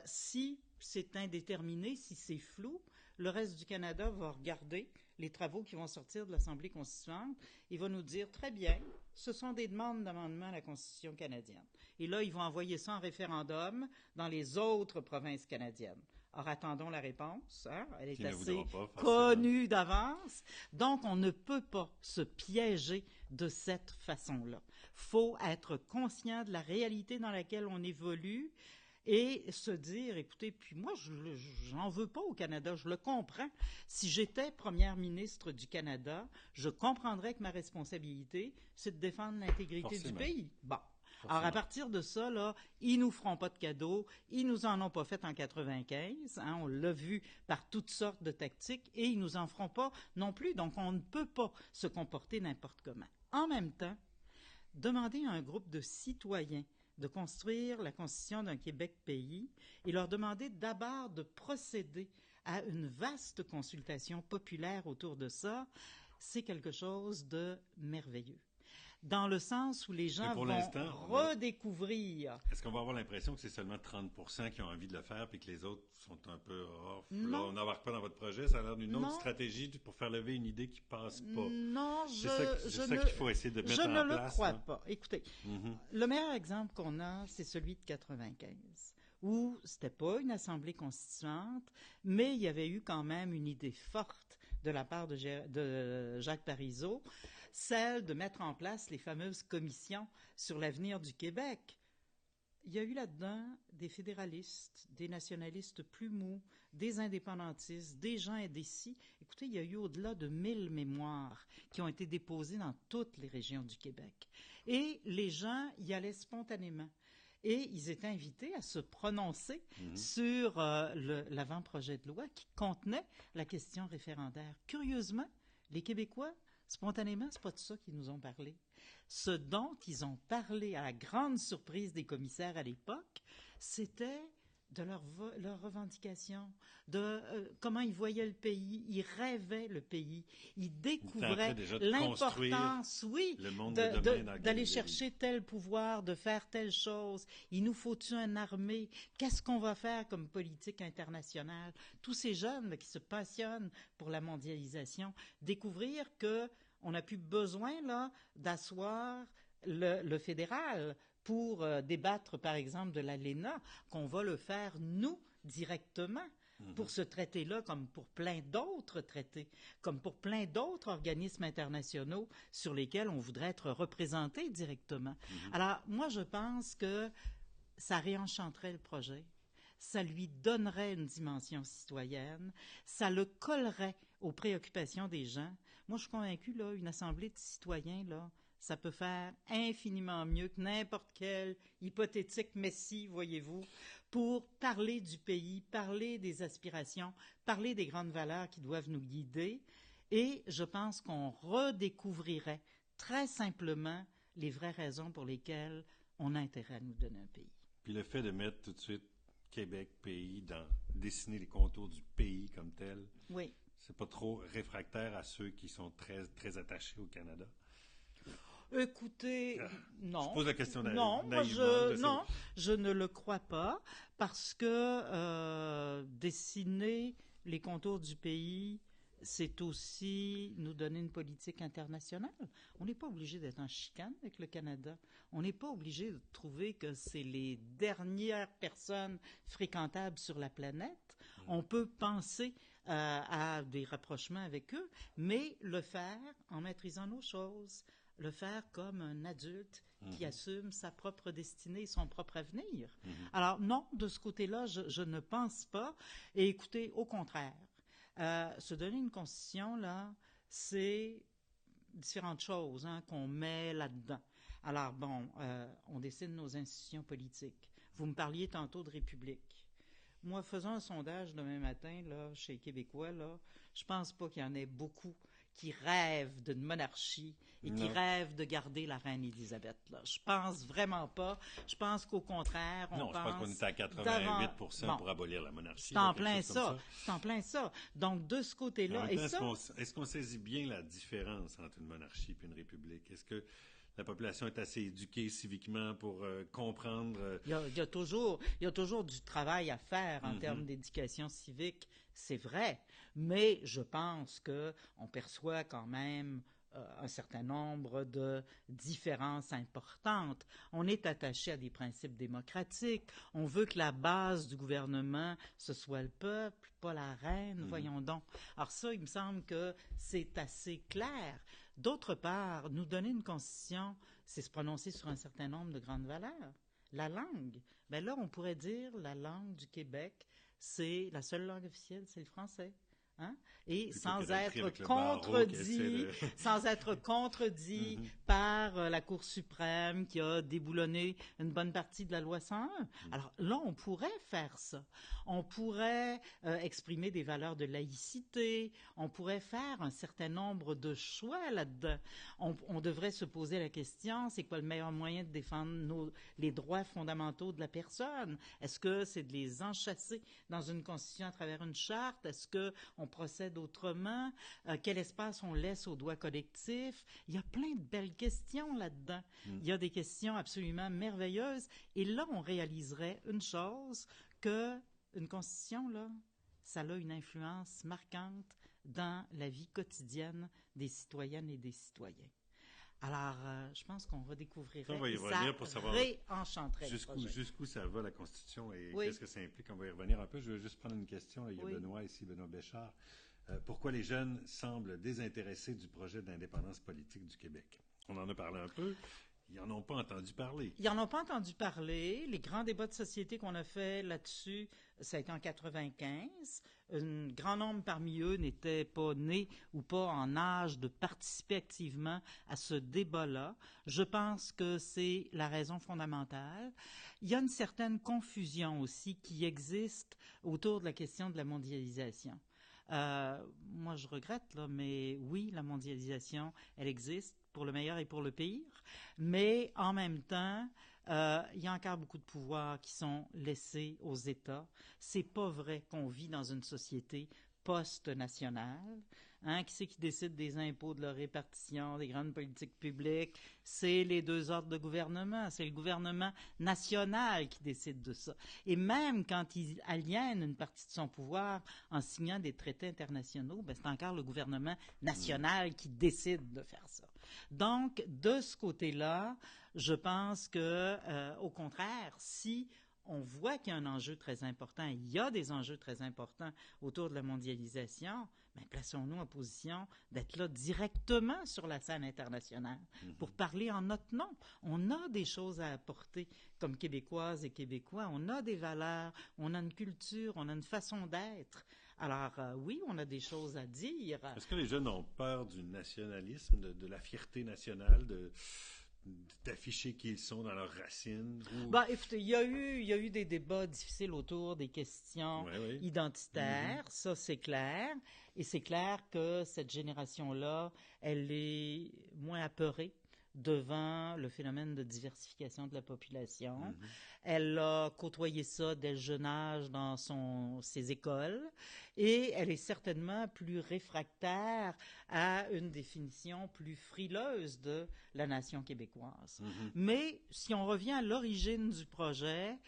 si c'est indéterminé, si c'est flou, le reste du Canada va regarder les travaux qui vont sortir de l'Assemblée constituante et va nous dire, très bien, ce sont des demandes d'amendement à la Constitution canadienne. Et là, ils vont envoyer ça en référendum dans les autres provinces canadiennes. Or, attendons la réponse. Hein? Elle est assez connue d'avance. Donc, on ne peut pas se piéger de cette façon-là. Faut être conscient de la réalité dans laquelle on évolue et se dire, écoutez, puis moi, j'en veux pas au Canada, je le comprends. Si j'étais première ministre du Canada, je comprendrais que ma responsabilité, c'est de défendre l'intégrité du pays. Bon. Alors, à partir de ça, là, ils nous feront pas de cadeaux, ils nous en ont pas fait en 95, hein, on l'a vu par toutes sortes de tactiques, et ils nous en feront pas non plus, donc on ne peut pas se comporter n'importe comment. En même temps, demander à un groupe de citoyens de construire la Constitution d'un Québec pays et leur demander d'abord de procéder à une vaste consultation populaire autour de ça, c'est quelque chose de merveilleux. Dans le sens où les gens vont redécouvrir. Est-ce qu'on va avoir l'impression que c'est seulement 30% qui ont envie de le faire puis que les autres sont un peu off? Là, on n'embarque pas dans votre projet, ça a l'air d'une autre stratégie pour faire lever une idée qui passe pas. Non, c'est ça qu'il faut essayer de mettre en place. Je ne le crois pas. Écoutez, le meilleur exemple qu'on a, c'est celui de 95, où c'était pas une assemblée constituante, mais il y avait eu quand même une idée forte de la part de Jacques Parizeau, celle de mettre en place les fameuses commissions sur l'avenir du Québec. Il y a eu là-dedans des fédéralistes, des nationalistes plus mous, des indépendantistes, des gens indécis. Écoutez, il y a eu au-delà de 1000 mémoires qui ont été déposées dans toutes les régions du Québec. Et les gens y allaient spontanément. Et ils étaient invités à se prononcer sur l'avant-projet de loi qui contenait la question référendaire. Curieusement, les Québécois, spontanément, c'est pas de ça qu'ils nous ont parlé. Ce dont ils ont parlé, à la grande surprise des commissaires à l'époque, c'était de leurs revendications, de comment ils voyaient le pays, ils rêvaient le pays, ils découvraient l'importance, d'aller chercher tel pouvoir, de faire telle chose. Il nous faut-tu une armée? Qu'est-ce qu'on va faire comme politique internationale? Tous ces jeunes là, qui se passionnent pour la mondialisation, découvrir que on n'a plus besoin là d'asseoir le fédéral pour débattre, par exemple, de l'ALENA, qu'on va le faire, nous, directement, pour ce traité-là, comme pour plein d'autres traités, comme pour plein d'autres organismes internationaux sur lesquels on voudrait être représenté directement. Alors, moi, je pense que ça réenchanterait le projet, ça lui donnerait une dimension citoyenne, ça le collerait aux préoccupations des gens. Moi, je suis convaincue, là, une assemblée de citoyens, là, ça peut faire infiniment mieux que n'importe quel hypothétique messie, voyez-vous, pour parler du pays, parler des aspirations, parler des grandes valeurs qui doivent nous guider. Et je pense qu'on redécouvrirait très simplement les vraies raisons pour lesquelles on a intérêt à nous donner un pays. Puis le fait de mettre tout de suite Québec, pays, dessiner les contours du pays comme tel, oui. C'est pas trop réfractaire à ceux qui sont très, très attachés au Canada? Écoutez, non. Je pose la question non, naïvement. Je ne le crois pas parce que dessiner les contours du pays, c'est aussi nous donner une politique internationale. On n'est pas obligé d'être en chicane avec le Canada. On n'est pas obligé de trouver que c'est les dernières personnes fréquentables sur la planète. On peut penser à des rapprochements avec eux, mais le faire en maîtrisant nos choses, le faire comme un adulte qui assume sa propre destinée, son propre avenir. Alors non, de ce côté-là, je ne pense pas. Et écoutez, au contraire, se donner une constitution, là, c'est différentes choses qu'on met là-dedans. Alors bon, on décide nos institutions politiques. Vous me parliez tantôt de République. Moi, faisant un sondage demain matin là, chez les Québécois, là, je pense pas qu'il y en ait beaucoup qui rêvent d'une monarchie et qui rêvent de garder la reine Élisabeth. Là. Je pense vraiment pas. Je pense qu'au contraire, je pense qu'on est à 88% pour abolir la monarchie. C'est en plein ça. C'est en plein ça. Donc, de ce côté-là... Est-ce qu'on saisit bien la différence entre une monarchie et une république? Est-ce que la population est assez éduquée civiquement pour comprendre... Il y a toujours du travail à faire en termes d'éducation civique, c'est vrai. Mais je pense qu'on perçoit quand même un certain nombre de différences importantes. On est attaché à des principes démocratiques. On veut que la base du gouvernement, ce soit le peuple, pas la reine. Voyons donc. Alors ça, il me semble que c'est assez clair. D'autre part, nous donner une constitution, c'est se prononcer sur un certain nombre de grandes valeurs. La langue, bien là, on pourrait dire la langue du Québec, c'est la seule langue officielle, c'est le français. Hein? Et sans être contredit par la Cour suprême qui a déboulonné une bonne partie de la loi 101. Alors là, on pourrait faire ça. On pourrait exprimer des valeurs de laïcité. On pourrait faire un certain nombre de choix là-dedans. On devrait se poser la question, c'est quoi le meilleur moyen de défendre les droits fondamentaux de la personne? Est-ce que c'est de les enchâsser dans une constitution à travers une charte? Est-ce qu'on procède autrement? Quel espace on laisse au droit collectif? Il y a plein de belles questions là-dedans. Il y a des questions absolument merveilleuses. Et là, on réaliserait une chose, qu'une constitution, là, ça a une influence marquante dans la vie quotidienne des citoyennes et des citoyens. Alors, je pense qu'on redécouvrirait ça, on va y revenir pour savoir jusqu'où ça va, la Constitution, et qu'est-ce que ça implique. On va y revenir un peu. Je veux juste prendre une question. Là, il y a Benoît ici, Benoît Béchard. Pourquoi les jeunes semblent désintéressés du projet d'indépendance politique du Québec? On en a parlé un peu. Ils n'en ont pas entendu parler. Ils n'en ont pas entendu parler. Les grands débats de société qu'on a fait là-dessus, ça a été en 95. Un grand nombre parmi eux n'étaient pas nés ou pas en âge de participer activement à ce débat-là. Je pense que c'est la raison fondamentale. Il y a une certaine confusion aussi qui existe autour de la question de la mondialisation. Moi, je regrette, là, mais oui, la mondialisation, elle existe pour le meilleur et pour le pire, mais en même temps, il y a encore beaucoup de pouvoirs qui sont laissés aux États. C'est pas vrai qu'on vit dans une société post-nationale. Qui c'est qui décide des impôts, de leur répartition, des grandes politiques publiques? C'est les deux ordres de gouvernement. C'est le gouvernement national qui décide de ça. Et même quand il aliène une partie de son pouvoir en signant des traités internationaux, c'est encore le gouvernement national qui décide de faire ça. Donc, de ce côté-là, je pense que, au contraire, si on voit qu'il y a un enjeu très important, il y a des enjeux très importants autour de la mondialisation, mais plaçons-nous en position d'être là directement sur la scène internationale pour parler en notre nom. On a des choses à apporter comme Québécoises et Québécois. On a des valeurs, on a une culture, on a une façon d'être. Alors, oui, on a des choses à dire. Est-ce que les jeunes ont peur du nationalisme, de la fierté nationale, d'afficher qui ils sont dans leurs racines? Ou... Ben, écoutez, il y a eu des débats difficiles autour des questions Oui. identitaires, ça c'est clair. Et c'est clair que cette génération-là, elle est moins apeurée devant le phénomène de diversification de la population. Elle a côtoyé ça dès le jeune âge dans ses écoles et elle est certainement plus réfractaire à une définition plus frileuse de la nation québécoise. Mais si on revient à l'origine du projet,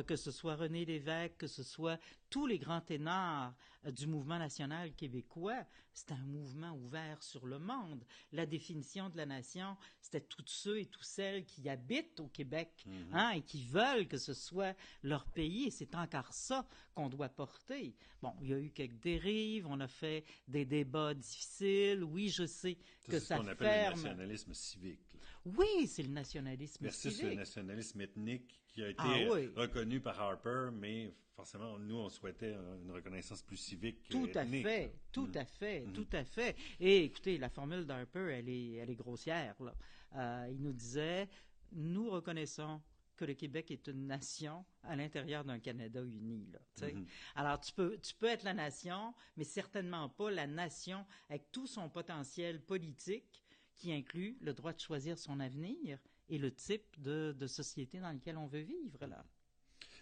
que ce soit René Lévesque, que ce soit tous les grands ténors du mouvement national québécois, c'était un mouvement ouvert sur le monde. La définition de la nation, c'était tous ceux et toutes celles qui habitent au Québec et qui veulent que ce soit leur pays. Et c'est encore ça qu'on doit porter. Bon, il y a eu quelques dérives, on a fait des débats difficiles. Oui, je sais que ça ferme. C'est ce qu'on appelle le nationalisme civique. Là. Oui, c'est le nationalisme versus civique. le nationalisme ethnique qui a été reconnu par Harper, mais forcément, nous, on souhaitait une reconnaissance plus civique tout ethnique. Tout à fait. Et écoutez, la formule d'Harper, elle est grossière. Là. Il nous disait, nous reconnaissons que le Québec est une nation à l'intérieur d'un Canada uni. Là, Alors, tu peux être la nation, mais certainement pas la nation avec tout son potentiel politique qui inclut le droit de choisir son avenir et le type de société dans lequel on veut vivre, là.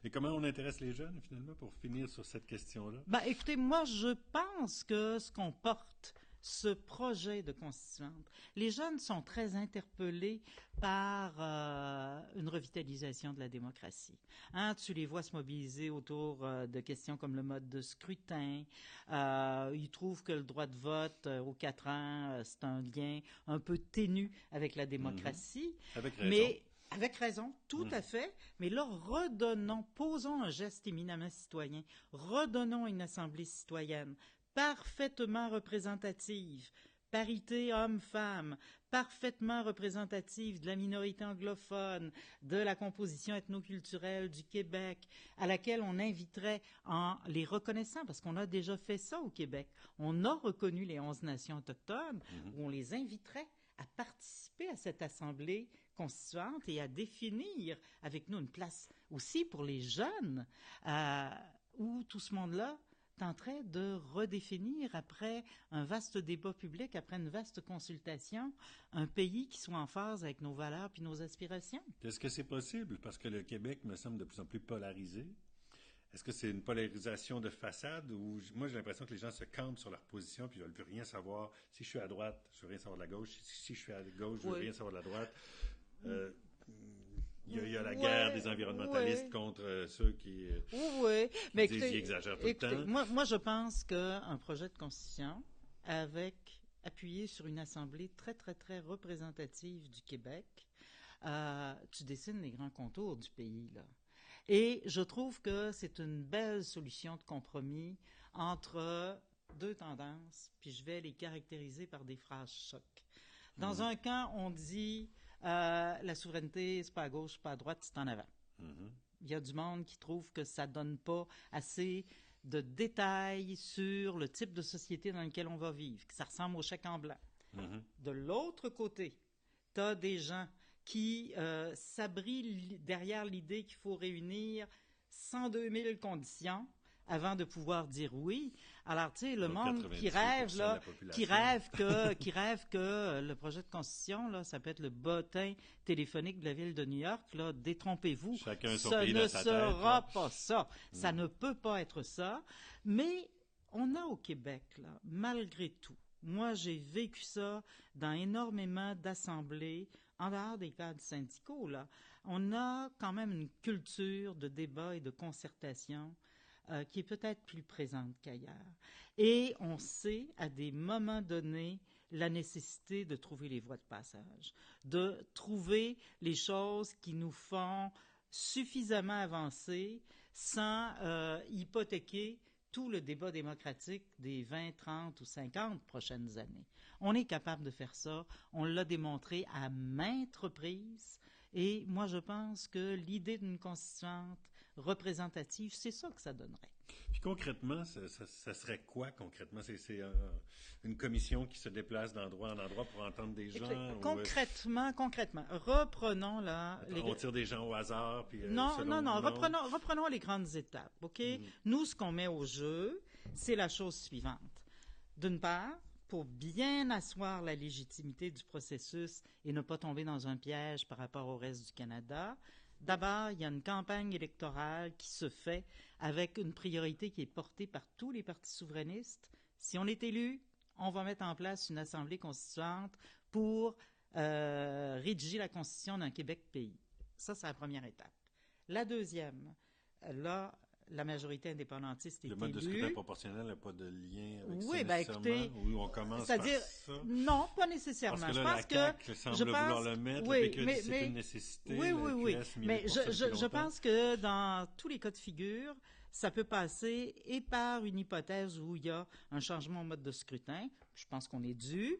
Et comment on intéresse les jeunes, finalement, pour finir sur cette question-là? Ben, écoutez, moi, je pense que ce qu'on porte, ce projet de constituante, les jeunes sont très interpellés par une revitalisation de la démocratie. Tu les vois se mobiliser autour de questions comme le mode de scrutin. Ils trouvent que le droit de vote aux 4 ans, c'est un lien un peu ténu avec la démocratie. Avec raison. Mais avec raison, tout à fait. Mais là, posons un geste éminemment citoyen. Redonnons une assemblée citoyenne parfaitement représentative, parité homme-femme, parfaitement représentative de la minorité anglophone, de la composition ethnoculturelle du Québec, à laquelle on inviterait en les reconnaissant, parce qu'on a déjà fait ça au Québec. On a reconnu les 11 nations autochtones, où on les inviterait à participer à cette assemblée constituante et à définir avec nous une place aussi pour les jeunes, où tout ce monde-là tenterait de redéfinir, après un vaste débat public, après une vaste consultation, un pays qui soit en phase avec nos valeurs puis nos aspirations. Est-ce que c'est possible? Parce que le Québec me semble de plus en plus polarisé. Est-ce que c'est une polarisation de façade ou moi j'ai l'impression que les gens se campent sur leur position puis ils ne veulent rien savoir. Si je suis à droite, je veux rien savoir de la gauche. Si je suis à gauche, je veux rien savoir de la droite. Il y a la guerre des environnementalistes contre ceux qui mais disent qu'ils exagèrent tout le temps. Moi, je pense qu'un projet de constitution appuyé sur une assemblée très, très, très représentative du Québec, tu dessines les grands contours du pays, là. Et je trouve que c'est une belle solution de compromis entre deux tendances, puis je vais les caractériser par des phrases choc. Dans un camp, on dit la souveraineté, c'est pas à gauche, c'est pas à droite, c'est en avant. Il y a du monde qui trouve que ça donne pas assez de détails sur le type de société dans lequel on va vivre, que ça ressemble au chèque en blanc. De l'autre côté, tu as des gens qui s'abrient derrière l'idée qu'il faut réunir 102 000 conditions avant de pouvoir dire oui. Alors, tu sais, le monde qui rêve, là, qui rêve que le projet de constitution, là, ça peut être le bottin téléphonique de la ville de New York, là, détrompez-vous. Chacun son Ça pays ne dans sa tête, sera pas ça. Ça ne peut pas être ça. Mais on a au Québec, là, malgré tout, moi, j'ai vécu ça dans énormément d'assemblées, en dehors des cadres syndicaux, là. On a quand même une culture de débat et de concertation qui est peut-être plus présente qu'ailleurs. Et on sait, à des moments donnés, la nécessité de trouver les voies de passage, de trouver les choses qui nous font suffisamment avancer sans hypothéquer tout le débat démocratique des 20, 30 ou 50 prochaines années. On est capable de faire ça. On l'a démontré à maintes reprises. Et moi, je pense que l'idée d'une constituante représentative, c'est ça que ça donnerait. Puis concrètement, ça serait quoi concrètement? C'est une commission qui se déplace d'endroit en endroit pour entendre des gens? Concrètement, reprenons là... On tire des gens au hasard? Puis, non, reprenons les grandes étapes, OK? Nous, ce qu'on met au jeu, c'est la chose suivante. D'une part, pour bien asseoir la légitimité du processus et ne pas tomber dans un piège par rapport au reste du Canada, d'abord, il y a une campagne électorale qui se fait avec une priorité qui est portée par tous les partis souverainistes. Si on est élu, on va mettre en place une assemblée constituante pour rédiger la constitution d'un Québec-pays. Ça, c'est la première étape. La deuxième, là, la majorité indépendantiste est élue. Le mode de scrutin proportionnel n'a pas de lien avec ça nécessairement? Écoutez, où on commence par ça? Non, pas nécessairement. Parce que là, la CAQ semble vouloir le mettre, le PQ dit c'est une nécessité. Oui. Mais je pense que dans tous les cas de figure, ça peut passer et par une hypothèse où il y a un changement au mode de scrutin. Je pense qu'on est dû.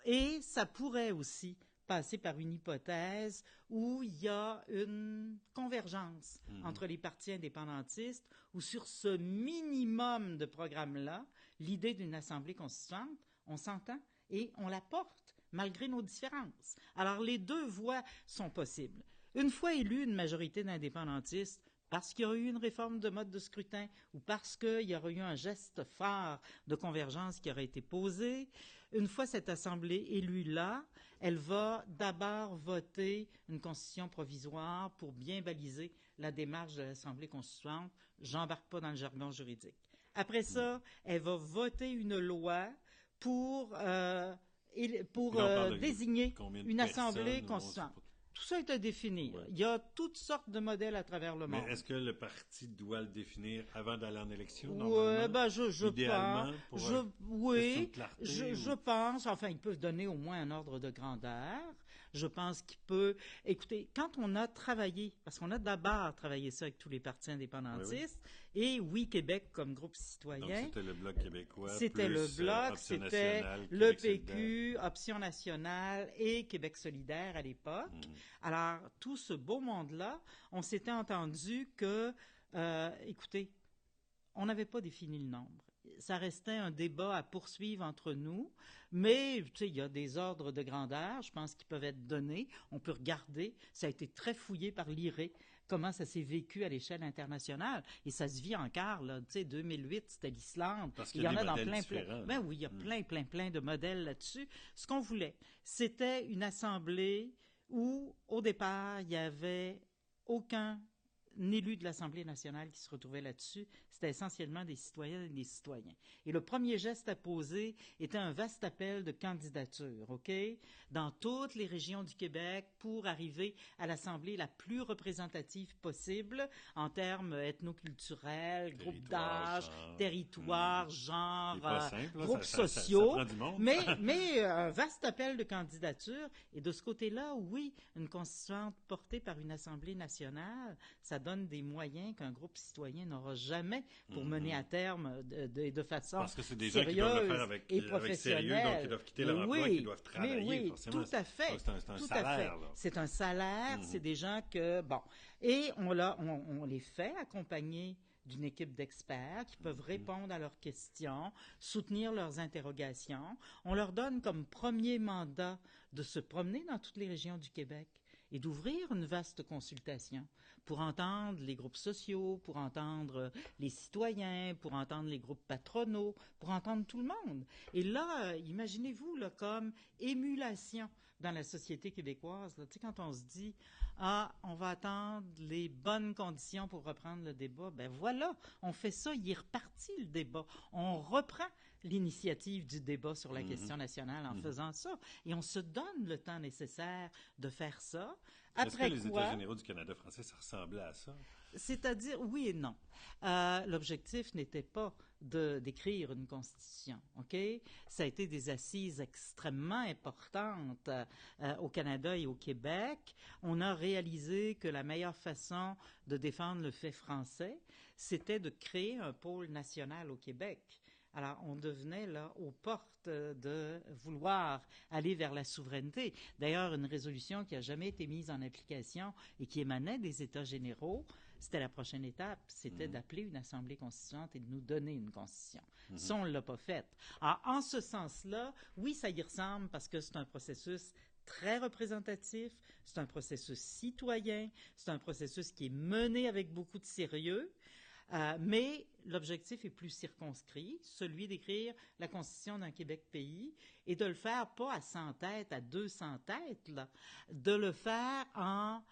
Et ça pourrait aussi passer par une hypothèse où il y a une convergence entre les partis indépendantistes, où sur ce minimum de programme-là, l'idée d'une assemblée constituante, on s'entend et on la porte, malgré nos différences. Alors, les deux voies sont possibles. Une fois élue une majorité d'indépendantistes, parce qu'il y a eu une réforme de mode de scrutin ou parce qu'il y aurait eu un geste fort de convergence qui aurait été posé, une fois cette assemblée élue-là, elle va d'abord voter une constitution provisoire pour bien baliser la démarche de l'Assemblée constituante. J'embarque pas dans le jargon juridique. Après ça, elle va voter une loi pour désigner une assemblée constituante. Tout ça est à définir. Ouais. Il y a toutes sortes de modèles à travers le monde. Mais est-ce que le parti doit le définir avant d'aller en élection, normalement? Oui, je pense. pense. Enfin, ils peuvent donner au moins un ordre de grandeur. Je pense qu'il peut... Écoutez, quand on a travaillé, parce qu'on a d'abord travaillé ça avec tous les partis indépendantistes, et Oui Québec comme groupe citoyen. Donc, c'était le Bloc québécois, c'était le Bloc, c'était le PQ, Option nationale et Québec solidaire à l'époque. Alors, tout ce beau monde-là, on s'était entendu que, écoutez, on n'avait pas défini le nombre. Ça restait un débat à poursuivre entre nous, mais tu sais, il y a des ordres de grandeur, je pense, qui peuvent être donnés. On peut regarder, ça a été très fouillé par l'IRE, comment ça s'est vécu à l'échelle internationale, et ça se vit encore, là, tu sais, 2008, c'était l'Islande. Parce qu'il y en a dans plein. Ben oui, il y a plein de modèles là-dessus. Ce qu'on voulait, c'était une assemblée où, au départ, il y avait aucun élu de l'Assemblée nationale qui se retrouvait là-dessus. C'était essentiellement des citoyennes et des citoyens. Et le premier geste à poser était un vaste appel de candidature, OK, dans toutes les régions du Québec pour arriver à l'Assemblée la plus représentative possible en termes ethnoculturels, groupes d'âge, territoire, genre, groupes sociaux. Ça prend du monde. Mais un vaste appel de candidature. Et de ce côté-là, oui, une constituante portée par une Assemblée nationale, ça donne des moyens qu'un groupe citoyen n'aura jamais pour mener à terme de façon parce que c'est des gens qui doivent le faire avec sérieux, donc ils doivent quitter leur emploi, ils doivent travailler, forcément. Tout à fait. Donc c'est un salaire. C'est un salaire, c'est des gens que, bon, et on les fait accompagner d'une équipe d'experts qui peuvent répondre à leurs questions, soutenir leurs interrogations. On leur donne comme premier mandat de se promener dans toutes les régions du Québec et d'ouvrir une vaste consultation pour entendre les groupes sociaux, pour entendre les citoyens, pour entendre les groupes patronaux, pour entendre tout le monde. Et là, imaginez-vous là, comme émulation dans la société québécoise. Là, tu sais, quand on se dit « Ah, on va attendre les bonnes conditions pour reprendre le débat », ben voilà, on fait ça, il est reparti le débat. On reprend l'initiative du débat sur la question nationale en faisant ça. Et on se donne le temps nécessaire de faire ça. Après Est-ce que les États généraux du Canada français, ça ressemblait à ça? C'est-à-dire, oui et non. L'objectif n'était pas d'écrire une constitution, OK? Ça a été des assises extrêmement importantes au Canada et au Québec. On a réalisé que la meilleure façon de défendre le fait français, c'était de créer un pôle national au Québec. Alors, on devenait là aux portes de vouloir aller vers la souveraineté. D'ailleurs, une résolution qui n'a jamais été mise en application et qui émanait des États généraux c'était la prochaine étape, c'était d'appeler une assemblée constituante et de nous donner une constitution. Ça, on ne l'a pas fait. Alors, en ce sens-là, oui, ça y ressemble parce que c'est un processus très représentatif, c'est un processus citoyen, c'est un processus qui est mené avec beaucoup de sérieux, mais l'objectif est plus circonscrit, celui d'écrire la Constitution d'un Québec pays et de le faire pas à 100 têtes, à 200 têtes, là, de le faire en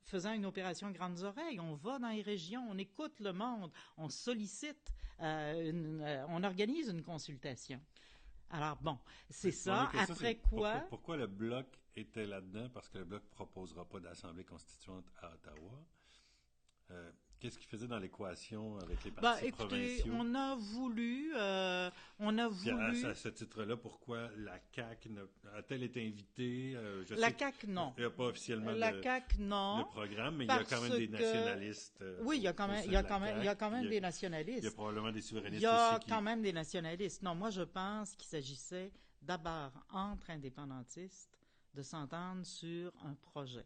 faisant une opération grandes oreilles. On va dans les régions, on écoute le monde, on sollicite, on organise une consultation. Alors bon, c'est ça. Après quoi... Pourquoi le Bloc était là-dedans? Parce que le Bloc ne proposera pas d'assemblée constituante à Ottawa. Qu'est-ce qu'il faisait dans l'équation avec les partis provinciaux? On a voulu... Puis à ce titre-là, pourquoi la CAQ a-t-elle été invitée? La CAQ, non. Il n'y a pas officiellement CAQ, non, le programme, mais il y a quand même des nationalistes. Oui, il y a quand même des nationalistes. Il y a probablement des souverainistes aussi. Il y a aussi quand même des nationalistes. Non, moi, je pense qu'il s'agissait d'abord entre indépendantistes de s'entendre sur un projet.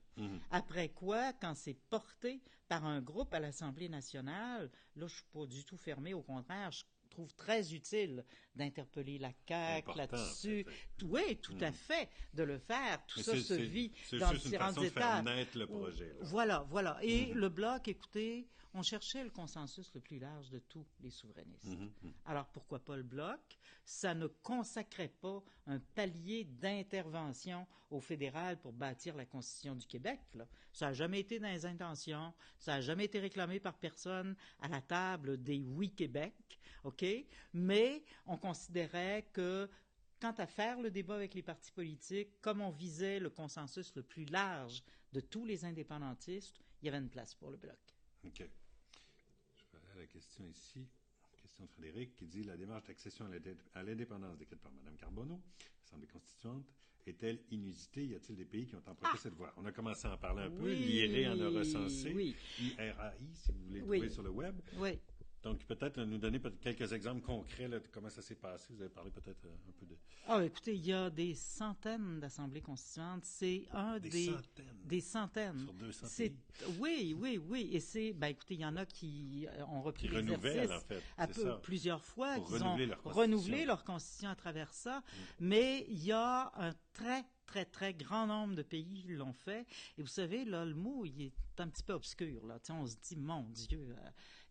Après quoi, quand c'est porté par un groupe à l'Assemblée nationale, là, je suis pas du tout fermé. Au contraire, je trouve très utile d'interpeller la CAQ là-dessus. Oui, tout à fait, de le faire. Tout ça se vit dans différentes étapes. C'est juste une façon de faire naître le projet. Là. Voilà. Et le Bloc, écoutez, on cherchait le consensus le plus large de tous les souverainistes. Alors, pourquoi pas le Bloc? Ça ne consacrait pas un palier d'intervention au fédéral pour bâtir la Constitution du Québec, là. Ça n'a jamais été dans les intentions, ça n'a jamais été réclamé par personne à la table des Oui Québec, OK? Mais on considérait que quant à faire le débat avec les partis politiques, comme on visait le consensus le plus large de tous les indépendantistes, il y avait une place pour le Bloc. OK. Je vais aller à la question ici. Question de Frédéric qui dit « La démarche d'accession à l'indépendance décrite par Mme Carbonneau, Assemblée constituante, est-elle inusitée? Y a-t-il des pays qui ont emprunté cette voie? » On a commencé à en parler un peu. L'IRA en a recensé. IRAI, si vous voulez trouver sur le web. Oui. Donc, peut-être nous donner quelques exemples concrets là, de comment ça s'est passé. Vous avez parlé peut-être un peu de... Écoutez, il y a des centaines d'assemblées constituantes. C'est des centaines. Sur 200 pays. Oui. Et c'est... écoutez, il y en a qui ont repris l'exercice en fait, plusieurs fois, qui ont renouvelé leur constitution à travers ça. Mais il y a un très, très, très grand nombre de pays qui l'ont fait. Et vous savez, là, le mot, il est un petit peu obscur. Là. On se dit, mon Dieu...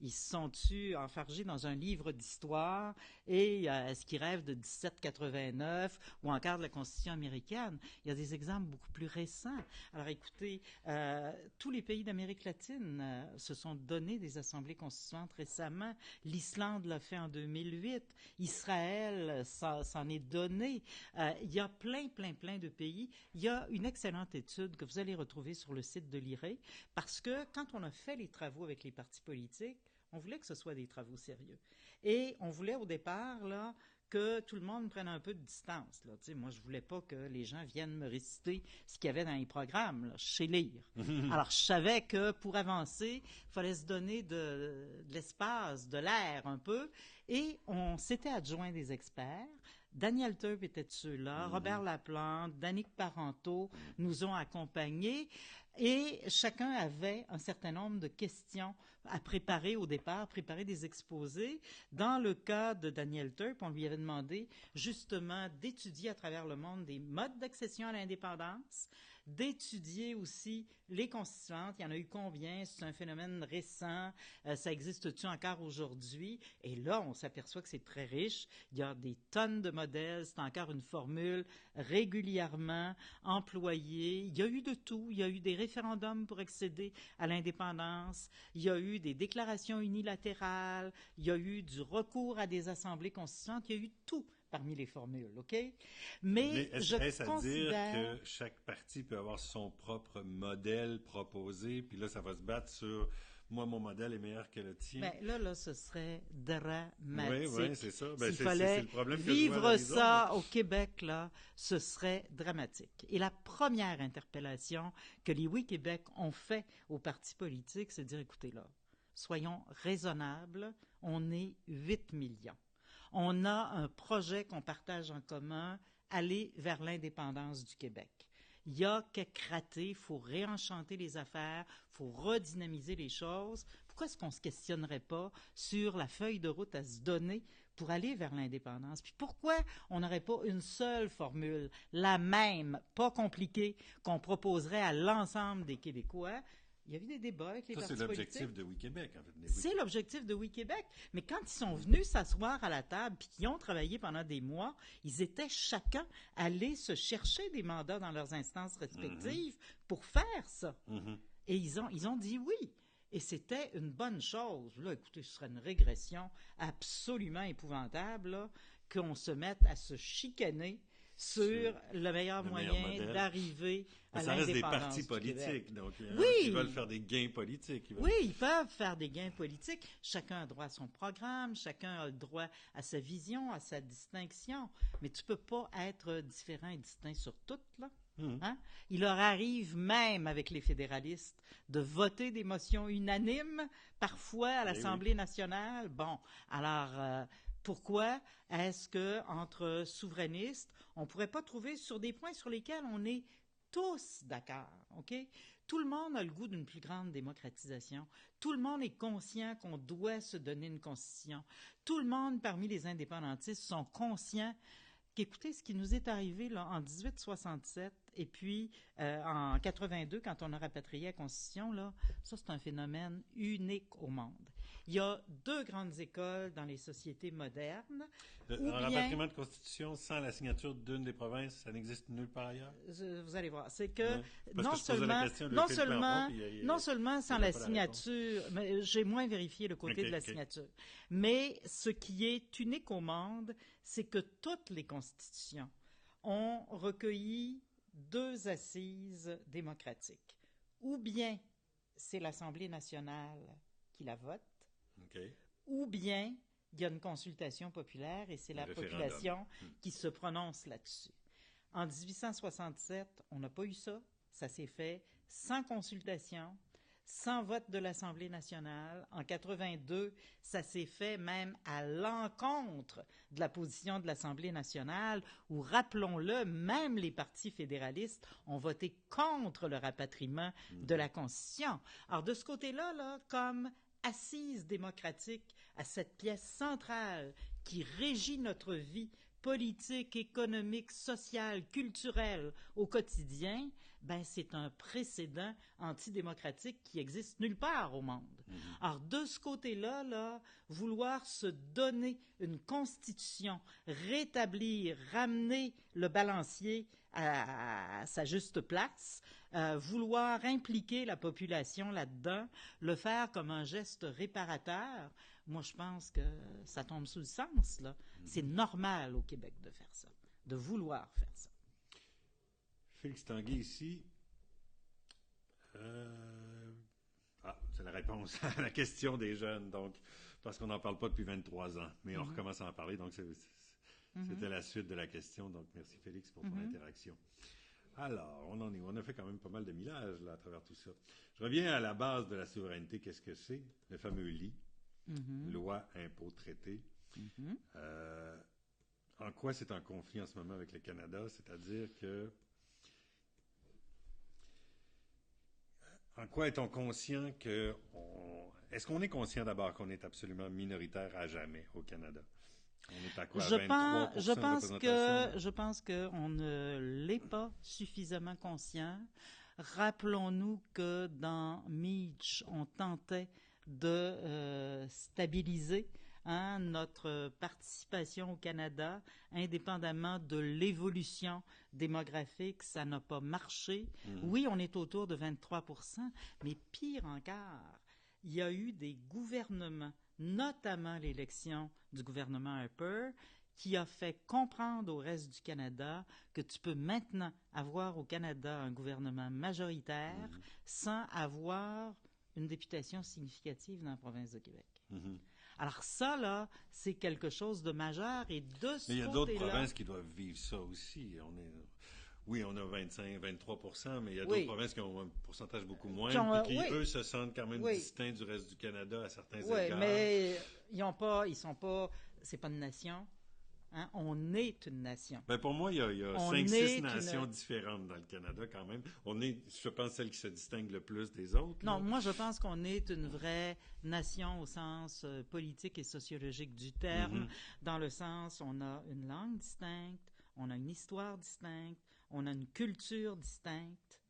ils se sont-tu enfargés dans un livre d'histoire et est-ce qu'ils rêvent de 1789 ou encore de la Constitution américaine? Il y a des exemples beaucoup plus récents. Alors écoutez, tous les pays d'Amérique latine se sont donné des assemblées constituantes récemment. L'Islande l'a fait en 2008. Israël s'en est donné. Il y a plein de pays. Il y a une excellente étude que vous allez retrouver sur le site de l'IRA parce que quand on a fait les travaux avec les partis politiques, on voulait que ce soit des travaux sérieux. Et on voulait au départ là, que tout le monde prenne un peu de distance. Là. Moi, je voulais pas que les gens viennent me réciter ce qu'il y avait dans les programmes. Là. Je sais lire. Alors, je savais que pour avancer, il fallait se donner de l'espace, de l'air un peu. Et on s'était adjoint des experts. Daniel Turp était de ceux-là, Robert Laplante, Danick Parenteau nous ont accompagnés et chacun avait un certain nombre de questions à préparer au départ, préparer des exposés. Dans le cas de Daniel Turp, on lui avait demandé justement d'étudier à travers le monde des modes d'accession à l'indépendance, d'étudier aussi les constituantes. Il y en a eu combien? C'est un phénomène récent. Ça existe-tu encore aujourd'hui? Et là, on s'aperçoit que c'est très riche. Il y a des tonnes de modèles. C'est encore une formule régulièrement employée. Il y a eu de tout. Il y a eu des référendums pour accéder à l'indépendance. Il y a eu des déclarations unilatérales. Il y a eu du recours à des assemblées constituantes. Il y a eu tout parmi les formules, OK? Mais est-ce à dire que chaque parti peut avoir son propre modèle proposé, puis là, ça va se battre sur « moi, mon modèle est meilleur que le tien ». Là, ce serait dramatique. Oui, c'est ça. S'il fallait c'est le problème que vivre ça au Québec, là, ce serait dramatique. Et la première interpellation que les Oui Québec ont fait aux partis politiques, c'est de dire, écoutez, là, soyons raisonnables, on est 8 millions. On a un projet qu'on partage en commun, aller vers l'indépendance du Québec. Il y a qu'à gratter, il faut réenchanter les affaires, il faut redynamiser les choses. Pourquoi est-ce qu'on ne se questionnerait pas sur la feuille de route à se donner pour aller vers l'indépendance? Puis pourquoi on n'aurait pas une seule formule, la même, pas compliquée, qu'on proposerait à l'ensemble des Québécois? Il y a eu des débats avec les partis politiques. Ça, c'est l'objectif de Oui-Québec, en fait. C'est l'objectif de Oui-Québec. Mais quand ils sont venus s'asseoir à la table puis qu'ils ont travaillé pendant des mois, ils étaient chacun allés se chercher des mandats dans leurs instances respectives pour faire ça. Et ils ont dit oui. Et c'était une bonne chose. Là, écoutez, ce serait une régression absolument épouvantable là, qu'on se mette à se chicaner sur le meilleur moyen d'arriver à l'indépendance. Ça reste des partis politiques, donc ils veulent faire des gains politiques. Oui, ils peuvent faire des gains politiques. Chacun a droit à son programme, chacun a le droit à sa vision, à sa distinction. Mais tu peux pas être différent et distinct sur tout, là. Hein? Il leur arrive même, avec les fédéralistes, de voter des motions unanimes, parfois à l'Assemblée nationale. Bon, alors... pourquoi est-ce que entre souverainistes, on ne pourrait pas trouver sur des points sur lesquels on est tous d'accord, OK? Tout le monde a le goût d'une plus grande démocratisation. Tout le monde est conscient qu'on doit se donner une constitution. Tout le monde, parmi les indépendantistes, sont conscients qu'écoutez, ce qui nous est arrivé là, en 1867 et puis en 82, quand on a rapatrié la Constitution, là, ça, c'est un phénomène unique au monde. Il y a deux grandes écoles dans les sociétés modernes. Un rapatriement de Constitution sans la signature d'une des provinces, ça n'existe nulle part ailleurs? Vous allez voir. C'est que non seulement sans la signature, mais j'ai moins vérifié le côté de la signature, mais ce qui est unique au monde, c'est que toutes les constitutions ont recueilli deux assises démocratiques. Ou bien c'est l'Assemblée nationale qui la vote, ou bien il y a une consultation populaire et c'est la population qui se prononce là-dessus. En 1867, on n'a pas eu ça. Ça s'est fait sans consultation, sans vote de l'Assemblée nationale. En 82, ça s'est fait même à l'encontre de la position de l'Assemblée nationale, où, rappelons-le, même les partis fédéralistes ont voté contre le rapatriement de la Constitution. Alors, de ce côté-là, là, comme assise démocratique à cette pièce centrale qui régit notre vie politique, économique, sociale, culturelle au quotidien, ben c'est un précédent antidémocratique qui existe nulle part au monde. Alors de ce côté-là, là, vouloir se donner une constitution, rétablir, ramener le balancier à sa juste place, vouloir impliquer la population là-dedans, le faire comme un geste réparateur, moi je pense que ça tombe sous le sens, là. C'est normal au Québec de faire ça, de vouloir faire ça. Félix Tanguay ici. C'est la réponse à la question des jeunes, donc, parce qu'on n'en parle pas depuis 23 ans, mais on recommence à en parler, donc c'était la suite de la question, donc merci Félix pour ton interaction. Alors, on en est, on a fait quand même pas mal de millages là, à travers tout ça. Je reviens à la base de la souveraineté, qu'est-ce que c'est? Le fameux LI, loi, impôt, traité. En quoi c'est en conflit en ce moment avec le Canada? C'est-à-dire que en quoi est-on conscient que est-ce qu'on est conscient d'abord qu'on est absolument minoritaire à jamais au Canada? On est à quoi? Je pense qu'on ne l'est pas suffisamment conscient. Rappelons-nous que dans Meach, on tentait de stabiliser notre participation au Canada, indépendamment de l'évolution démographique, ça n'a pas marché. Oui, on est autour de 23%, mais pire encore, il y a eu des gouvernements, notamment l'élection du gouvernement Harper, qui a fait comprendre au reste du Canada que tu peux maintenant avoir au Canada un gouvernement majoritaire sans avoir une députation significative dans la province de Québec. Alors ça, là, c'est quelque chose de majeur et de ce côté-là... Mais il y a d'autres provinces qui doivent vivre ça aussi. Oui, on a 23%, mais il y a d'autres provinces qui ont un pourcentage beaucoup moins et qui, eux, se sentent quand même distincts du reste du Canada à certains égards. Oui, mais ils sont pas... C'est pas une nation. Hein? On est une nation. Ben pour moi, il y a On 5-6 est nations différentes dans le Canada quand même. On est, je pense, celle qui se distingue le plus des autres. Non, Là. moi je pense qu'on est une vraie nation au sens politique et sociologique du terme, dans le sens on a une langue distincte, on a une histoire distincte, on a une culture distincte.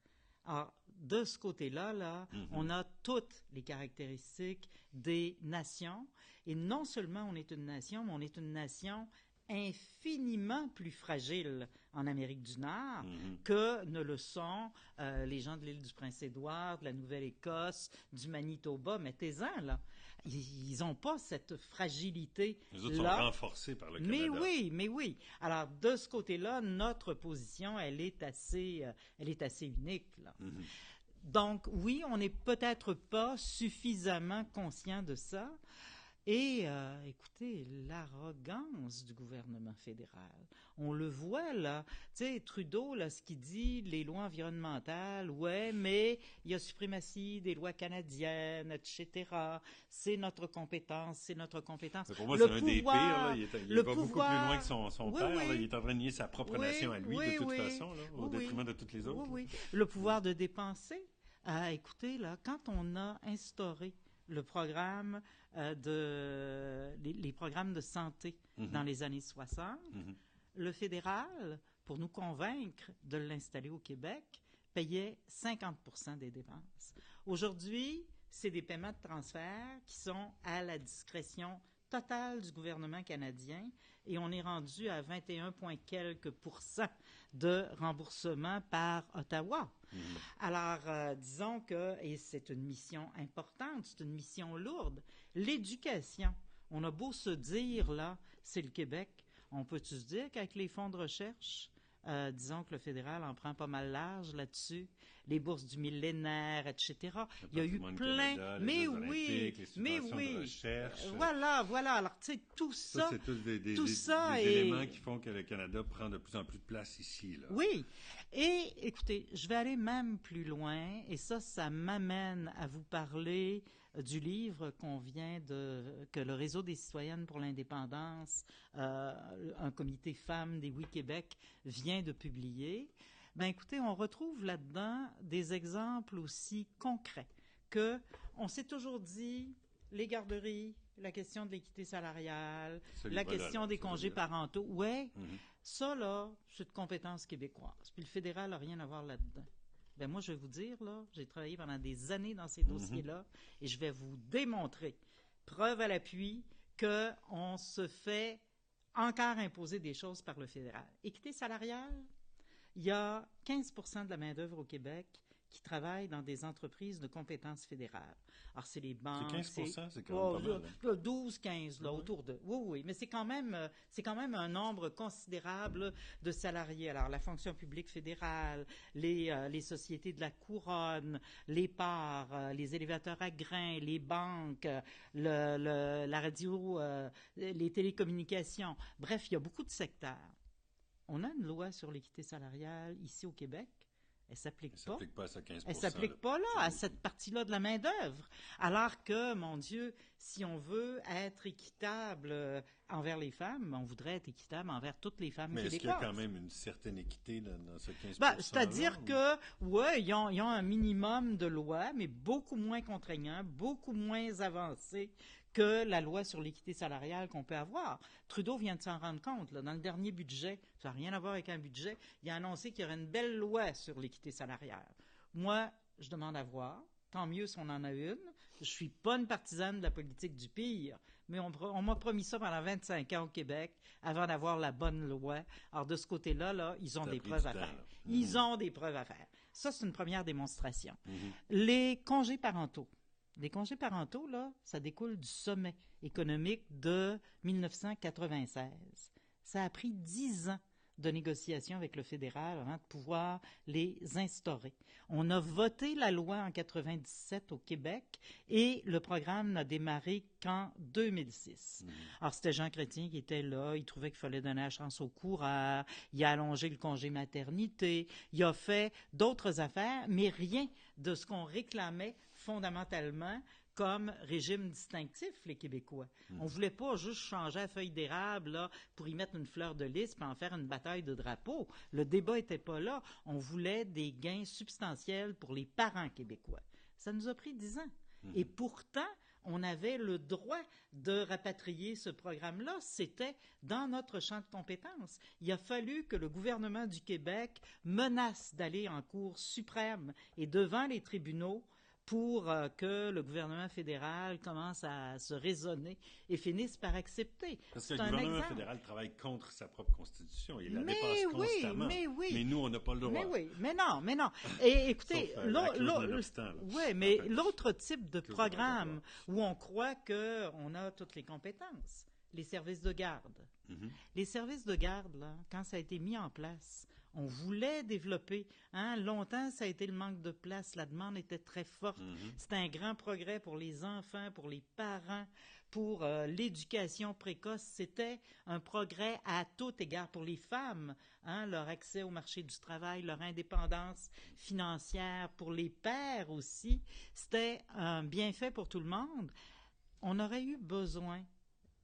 Alors, de ce côté-là, on a toutes les caractéristiques des nations. Et non seulement on est une nation, mais on est une nation infiniment plus fragile en Amérique du Nord que ne le sont les gens de l'île du Prince-Édouard, de la Nouvelle-Écosse, du Manitoba. Mettez-en, là. Ils n'ont pas cette fragilité-là. Les autres sont renforcés par le Canada. Mais oui. Alors, de ce côté-là, notre position, elle est assez unique, là. Donc, oui, on n'est peut-être pas suffisamment conscient de ça. Et écoutez, l'arrogance du gouvernement fédéral. On le voit là, tu sais, Trudeau, là, ce qu'il dit, les lois environnementales, ouais, mais il y a suprématie des lois canadiennes, etc. C'est notre compétence. Mais pour moi, c'est un des pires. Là. Il va beaucoup plus loin que son père. Oui. Là. Il est en train de nier sa propre nation à lui, de toute façon, là, au détriment de toutes les autres. Oui. Le pouvoir de dépenser. Écoutez, là, quand on a instauré le programme les programmes de santé dans les années 60. Le fédéral, pour nous convaincre de l'installer au Québec, payait 50% des dépenses. Aujourd'hui, c'est des paiements de transfert qui sont à la discrétion totale du gouvernement canadien et on est rendu à 21 quelques % de remboursement par Ottawa. Alors, disons que, et c'est une mission importante, c'est une mission lourde, l'éducation, on a beau se dire, là, c'est le Québec, on peut-tu se dire qu'avec les fonds de recherche, disons que le fédéral en prend pas mal large là-dessus, les bourses du millénaire, etc. Il y a eu plein, Canada, mais les oui, mais oui, de recherche. Voilà. Alors, tu sais, tout ça, c'est tous des éléments qui font que le Canada prend de plus en plus de place ici. Là. Oui. Et écoutez, je vais aller même plus loin, et ça m'amène à vous parler du livre que le Réseau des citoyennes pour l'indépendance, un comité femmes des Oui Québec vient de publier. Ben écoutez, on retrouve là-dedans des exemples aussi concrets que on s'est toujours dit les garderies, la question de l'équité salariale, la question des congés parentaux. Ouais, ça là, c'est de compétence québécoise. Puis le fédéral n'a rien à voir là-dedans. Ben moi, je vais vous dire, là, j'ai travaillé pendant des années dans ces dossiers-là et je vais vous démontrer, preuve à l'appui, qu'on se fait encore imposer des choses par le fédéral. Équité salariale, il y a 15% de la main-d'œuvre au Québec qui travaille dans des entreprises de compétences fédérales. Alors, c'est les banques. C'est 15%, c'est quand même pas mal. 12, 15, là, autour de. Oui. Mais c'est quand même un nombre considérable de salariés. Alors, la fonction publique fédérale, les sociétés de la couronne, les parts, les élévateurs à grains, les banques, la radio, les télécommunications. Bref, il y a beaucoup de secteurs. On a une loi sur l'équité salariale ici au Québec. Elle s'applique pas à ce 15%. Elle s'applique pas là, à cette partie-là de la main-d'œuvre. Alors que, mon Dieu, si on veut être équitable envers les femmes, on voudrait être équitable envers toutes les femmes québécoises. Mais est-ce qu'il y a quand même une certaine équité dans ce 15%? C'est-à-dire ils ont un minimum de lois, mais beaucoup moins contraignant, beaucoup moins avancé que la loi sur l'équité salariale qu'on peut avoir. Trudeau vient de s'en rendre compte. Là, dans le dernier budget, ça n'a rien à voir avec un budget, il a annoncé qu'il y aurait une belle loi sur l'équité salariale. Moi, je demande à voir. Tant mieux si on en a une. Je suis pas une partisane de la politique du pire, mais on m'a promis ça pendant 25 ans au Québec avant d'avoir la bonne loi. Alors, de ce côté-là, ils ont des preuves à faire. Ils ont des preuves à faire. Ça, c'est une première démonstration. Les congés parentaux. Les congés parentaux, là, ça découle du sommet économique de 1996. Ça a pris 10 ans de négociations avec le fédéral avant de pouvoir les instaurer. On a voté la loi en 97 au Québec et le programme n'a démarré qu'en 2006. Alors, c'était Jean Chrétien qui était là. Il trouvait qu'il fallait donner la chance aux coureurs. Il a allongé le congé maternité. Il a fait d'autres affaires, mais rien de ce qu'on réclamait fondamentalement comme régime distinctif, les Québécois. On voulait pas juste changer la feuille d'érable là, pour y mettre une fleur de lys puis en faire une bataille de drapeaux. Le débat était pas là. On voulait des gains substantiels pour les parents québécois. Ça nous a pris 10 ans. Et pourtant, on avait le droit de rapatrier ce programme-là. C'était dans notre champ de compétences. Il a fallu que le gouvernement du Québec menace d'aller en Cour suprême et devant les tribunaux pour que le gouvernement fédéral commence à se raisonner et finisse par accepter. Parce que le gouvernement fédéral travaille contre sa propre Constitution. Il la dépasse constamment. Mais nous, on n'a pas le droit. Mais non. Et écoutez, l'autre type de programme où on croit qu'on a toutes les compétences, les services de garde. Les services de garde, là, quand ça a été mis en place, on voulait développer. Longtemps, ça a été le manque de place. La demande était très forte. C'était un grand progrès pour les enfants, pour les parents, pour l'éducation précoce. C'était un progrès à tout égard pour les femmes. Leur accès au marché du travail, leur indépendance financière, pour les pères aussi. C'était un bienfait pour tout le monde. On aurait eu besoin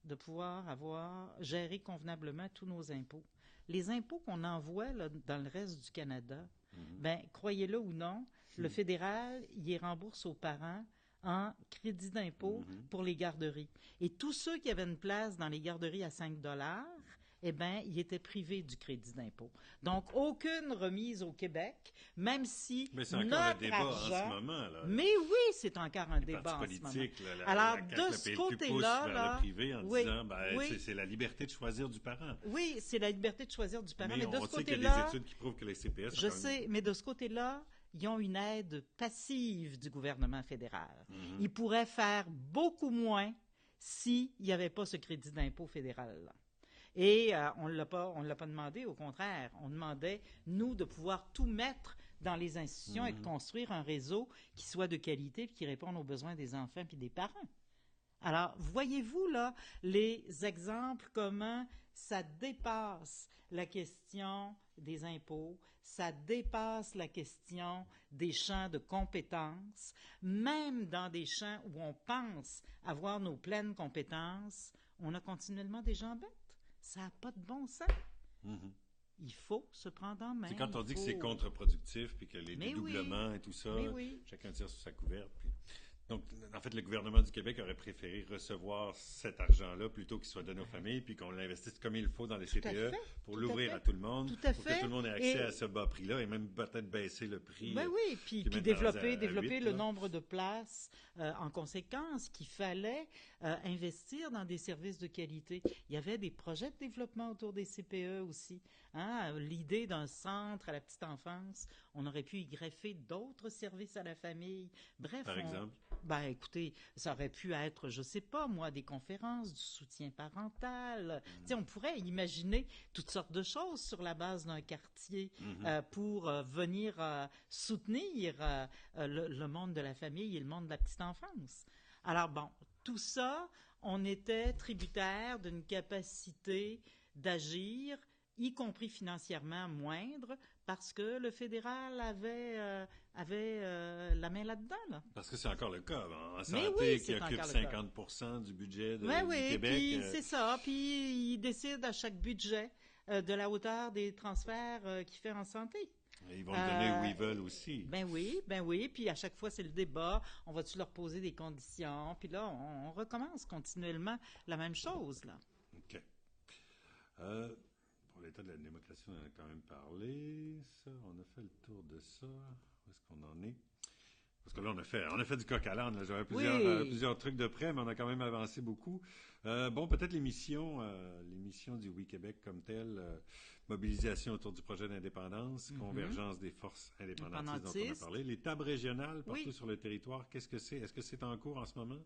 de pouvoir gérer convenablement tous nos impôts. Les impôts qu'on envoie là, dans le reste du Canada, croyez-le ou non, le fédéral, il les rembourse aux parents en crédit d'impôt pour les garderies. Et tous ceux qui avaient une place dans les garderies à 5 $, ils étaient privés du crédit d'impôt. Donc, aucune remise au Québec, même si mais c'est encore le débat en ce moment. Là. Mais oui, c'est encore un débat en ce moment. Alors, de ce côté-là, c'est la liberté de choisir du parent. Oui, c'est la liberté de choisir du parent. Mais de ce côté-là, qu'il y a des études qui prouvent que les CPS... Je sais, mais de ce côté-là, ils ont une aide passive du gouvernement fédéral. Ils pourraient faire beaucoup moins s'il n'y avait pas ce crédit d'impôt fédéral-là. Et on l'a pas demandé, au contraire. On demandait, nous, de pouvoir tout mettre dans les institutions et de construire un réseau qui soit de qualité et qui réponde aux besoins des enfants et des parents. Alors, voyez-vous, là, les exemples, comment ça dépasse la question des impôts, ça dépasse la question des champs de compétences, même dans des champs où on pense avoir nos pleines compétences, on a continuellement des gens bêtes. Ça n'a pas de bon sens. Il faut se prendre en main. C'est quand on dit que c'est contre-productif, puis que les dédoublements et tout ça, chacun tire sur sa couverte. Puis... Donc, en fait, le gouvernement du Québec aurait préféré recevoir cet argent-là plutôt qu'il soit donné aux familles, puis qu'on l'investisse comme il faut dans les CPE pour l'ouvrir à tout le monde, pour que tout le monde ait accès à ce bas prix-là, et même peut-être baisser le prix. Puis développer le nombre de places en conséquence qu'il fallait investir dans des services de qualité. Il y avait des projets de développement autour des CPE aussi. L'idée d'un centre à la petite enfance, on aurait pu y greffer d'autres services à la famille. Bref, par exemple? Écoutez, ça aurait pu être, je sais pas moi, des conférences, du soutien parental. On pourrait imaginer toutes sortes de choses sur la base d'un quartier pour venir soutenir le monde de la famille et le monde de la petite enfance. Alors tout ça, on était tributaire d'une capacité d'agir, y compris financièrement moindre, parce que le fédéral avait la main là-dedans. Là. Parce que c'est encore le cas. En santé, qui occupe 50% du budget du Québec. Puis c'est ça. Puis il décide à chaque budget de la hauteur des transferts qu'il fait en santé. Et ils vont le donner où ils veulent aussi. Ben oui. Puis à chaque fois, c'est le débat. On va-tu leur poser des conditions? Puis là, on recommence continuellement la même chose. Là. OK. Pour l'état de la démocratie, on en a quand même parlé. Ça, on a fait le tour de ça. Où est-ce qu'on en est? Parce que là, on a fait du coq à l'âne. J'avais plusieurs trucs de près, mais on a quand même avancé beaucoup. Peut-être l'émission du Oui Québec comme telle, mobilisation autour du projet d'indépendance, convergence des forces indépendantistes dont on a parlé. Les tables régionales partout sur le territoire, qu'est-ce que c'est? Est-ce que c'est en cours en ce moment?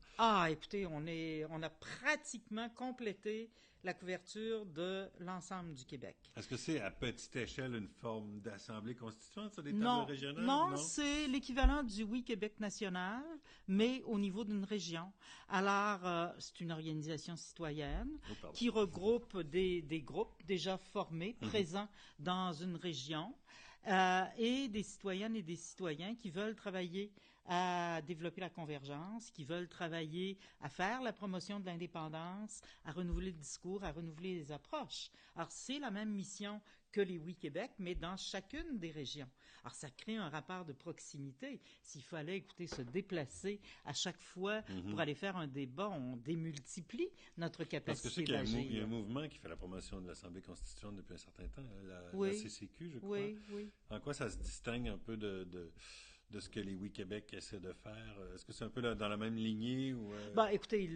Écoutez, on a pratiquement complété la couverture de l'ensemble du Québec. Est-ce que c'est à petite échelle une forme d'assemblée constituante sur des tables régionales? Non, c'est l'équivalent du Oui Québec national, mais au niveau d'une région. Alors, c'est une organisation citoyenne qui regroupe des groupes déjà formés, présents dans une région, et des citoyennes et des citoyens qui veulent travailler à développer la convergence, qui veulent travailler à faire la promotion de l'indépendance, à renouveler le discours, à renouveler les approches. Alors, c'est la même mission que les Oui Québec, mais dans chacune des régions. Alors, ça crée un rapport de proximité. S'il fallait, écoutez, se déplacer à chaque fois pour aller faire un débat, on démultiplie notre Parce que je sais capacité qu'il y a d'agir. il y a un mouvement qui fait la promotion de l'Assemblée constituante depuis un certain temps, Oui. la CCQ, je crois. Oui, oui. En quoi ça se distingue un peu de ce que les Oui Québec essaient de faire? Est-ce que c'est un peu dans la même lignée ou Écoutez,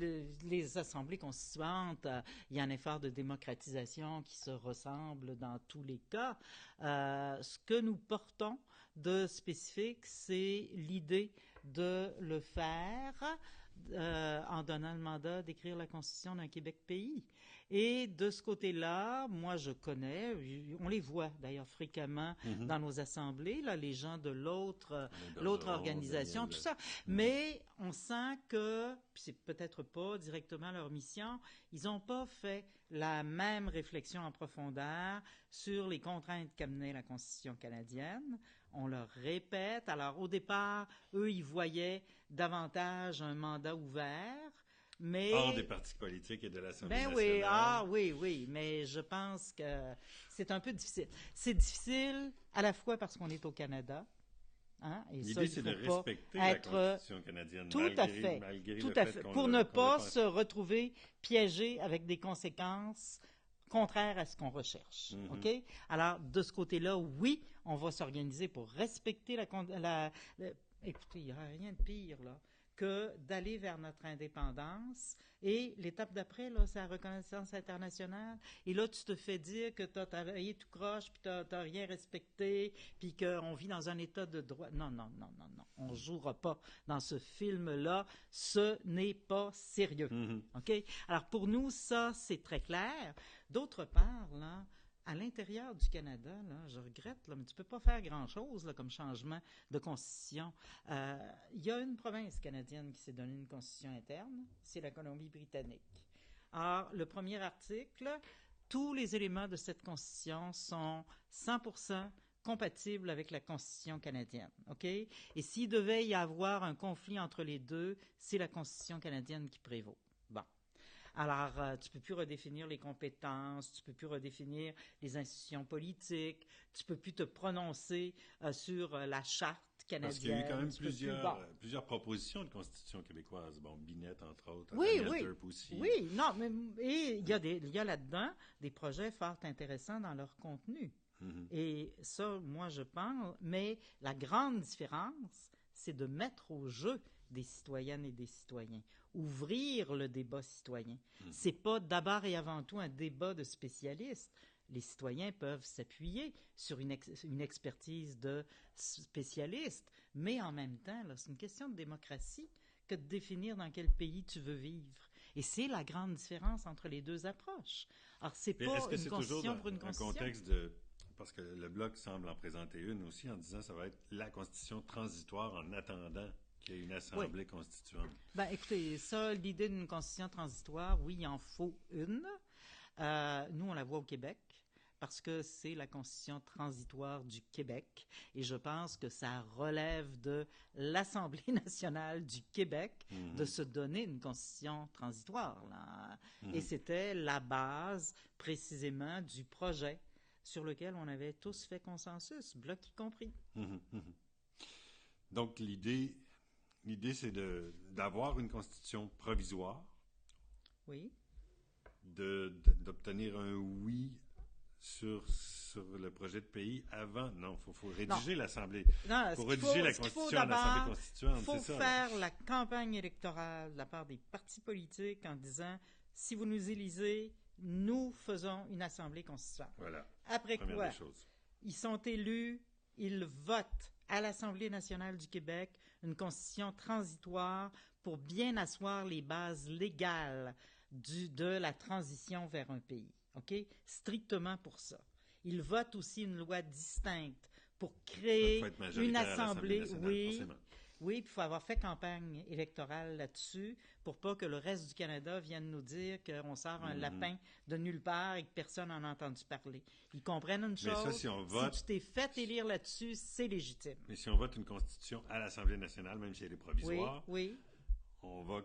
les assemblées constituantes, il y a un effort de démocratisation qui se ressemble dans tous les cas. Ce que nous portons de spécifique, c'est l'idée de le faire en donnant le mandat d'écrire la Constitution d'un Québec pays. Et de ce côté-là, moi je connais, on les voit d'ailleurs fréquemment dans nos assemblées, là, les gens de l'autre organisation, tout ça. Mais on sent que, puis c'est peut-être pas directement leur mission, ils n'ont pas fait la même réflexion en profondeur sur les contraintes qu'amenait la Constitution canadienne. On leur répète. Alors, au départ, eux, ils voyaient davantage un mandat ouvert, mais... hors des partis politiques et de l'Assemblée nationale. Oui, mais je pense que c'est un peu difficile. C'est difficile à la fois parce qu'on est au Canada, hein, et l'idée, c'est de respecter la Constitution canadienne, malgré le fait pour ne pas se retrouver piégé avec des conséquences contraire à ce qu'on recherche. OK? Alors, de ce côté-là, oui, on va s'organiser pour respecter écoutez, il n'y a rien de pire, là, que d'aller vers notre indépendance. Et l'étape d'après, là, c'est la reconnaissance internationale. Et là, tu te fais dire que tu as travaillé tout croche, puis tu n'as rien respecté, puis qu'on vit dans un état de droit. Non. On ne jouera pas dans ce film-là. Ce n'est pas sérieux. OK? Alors, pour nous, ça, c'est très clair. D'autre part, là, à l'intérieur du Canada, là, je regrette, là, mais tu ne peux pas faire grand-chose là, comme changement de constitution. Il y a une province canadienne qui s'est donné une constitution interne, c'est la Colombie-Britannique. Alors, le premier article, tous les éléments de cette constitution sont 100% compatibles avec la constitution canadienne. OK? Et s'il devait y avoir un conflit entre les deux, c'est la constitution canadienne qui prévaut. Bon. Alors, tu peux plus redéfinir les compétences, tu peux plus redéfinir les institutions politiques, tu peux plus te prononcer sur la charte canadienne. Parce qu'il y a eu quand même plusieurs propositions de constitution québécoise. Bon, Binet, entre autres. Oui. Aussi. Oui, non, mais et il y a là-dedans des projets fort intéressants dans leur contenu. Et ça, moi, je pense, mais la grande différence, c'est de mettre au jeu des citoyennes et des citoyens, ouvrir le débat citoyen. C'est pas d'abord et avant tout un débat de spécialistes. Les citoyens peuvent s'appuyer sur une expertise de spécialistes, mais en même temps, là, c'est une question de démocratie que de définir dans quel pays tu veux vivre. Et c'est la grande différence entre les deux approches. Alors, c'est pas une constitution pour une constitution. Un contexte de... Parce que le Bloc semble en présenter une aussi en disant que ça va être la constitution transitoire en attendant qu'il y ait une assemblée constituante. Écoutez, ça, l'idée d'une constitution transitoire, oui, il en faut une. Nous, on la voit au Québec parce que c'est la constitution transitoire du Québec et je pense que ça relève de l'Assemblée nationale du Québec de se donner une constitution transitoire. Là. Et c'était la base précisément du projet sur lequel on avait tous fait consensus, Bloc y compris. Donc, l'idée, c'est d'avoir une constitution provisoire. Oui. D'obtenir un oui sur le projet de pays avant. Non, il faut rédiger l'Assemblée. Non, pour rédiger la Constitution à l'Assemblée constituante, c'est ça. Il faut faire la campagne électorale de la part des partis politiques en disant, si vous nous élisez, nous faisons une Assemblée constituante. Voilà. Après quoi, ils sont élus, ils votent à l'Assemblée nationale du Québec une constitution transitoire pour bien asseoir les bases légales de la transition vers un pays. OK? Strictement pour ça. Ils votent aussi une loi distincte pour créer une assemblée. Oui, puis il faut avoir fait campagne électorale là-dessus pour pas que le reste du Canada vienne nous dire qu'on sort un Mhm. lapin de nulle part et que personne n'en a entendu parler. Ils comprennent une Mais chose, ça, si on vote... si tu t'es fait élire là-dessus, c'est légitime. Mais si on vote une constitution à l'Assemblée nationale, même si elle est Oui, provisoire, oui. on va,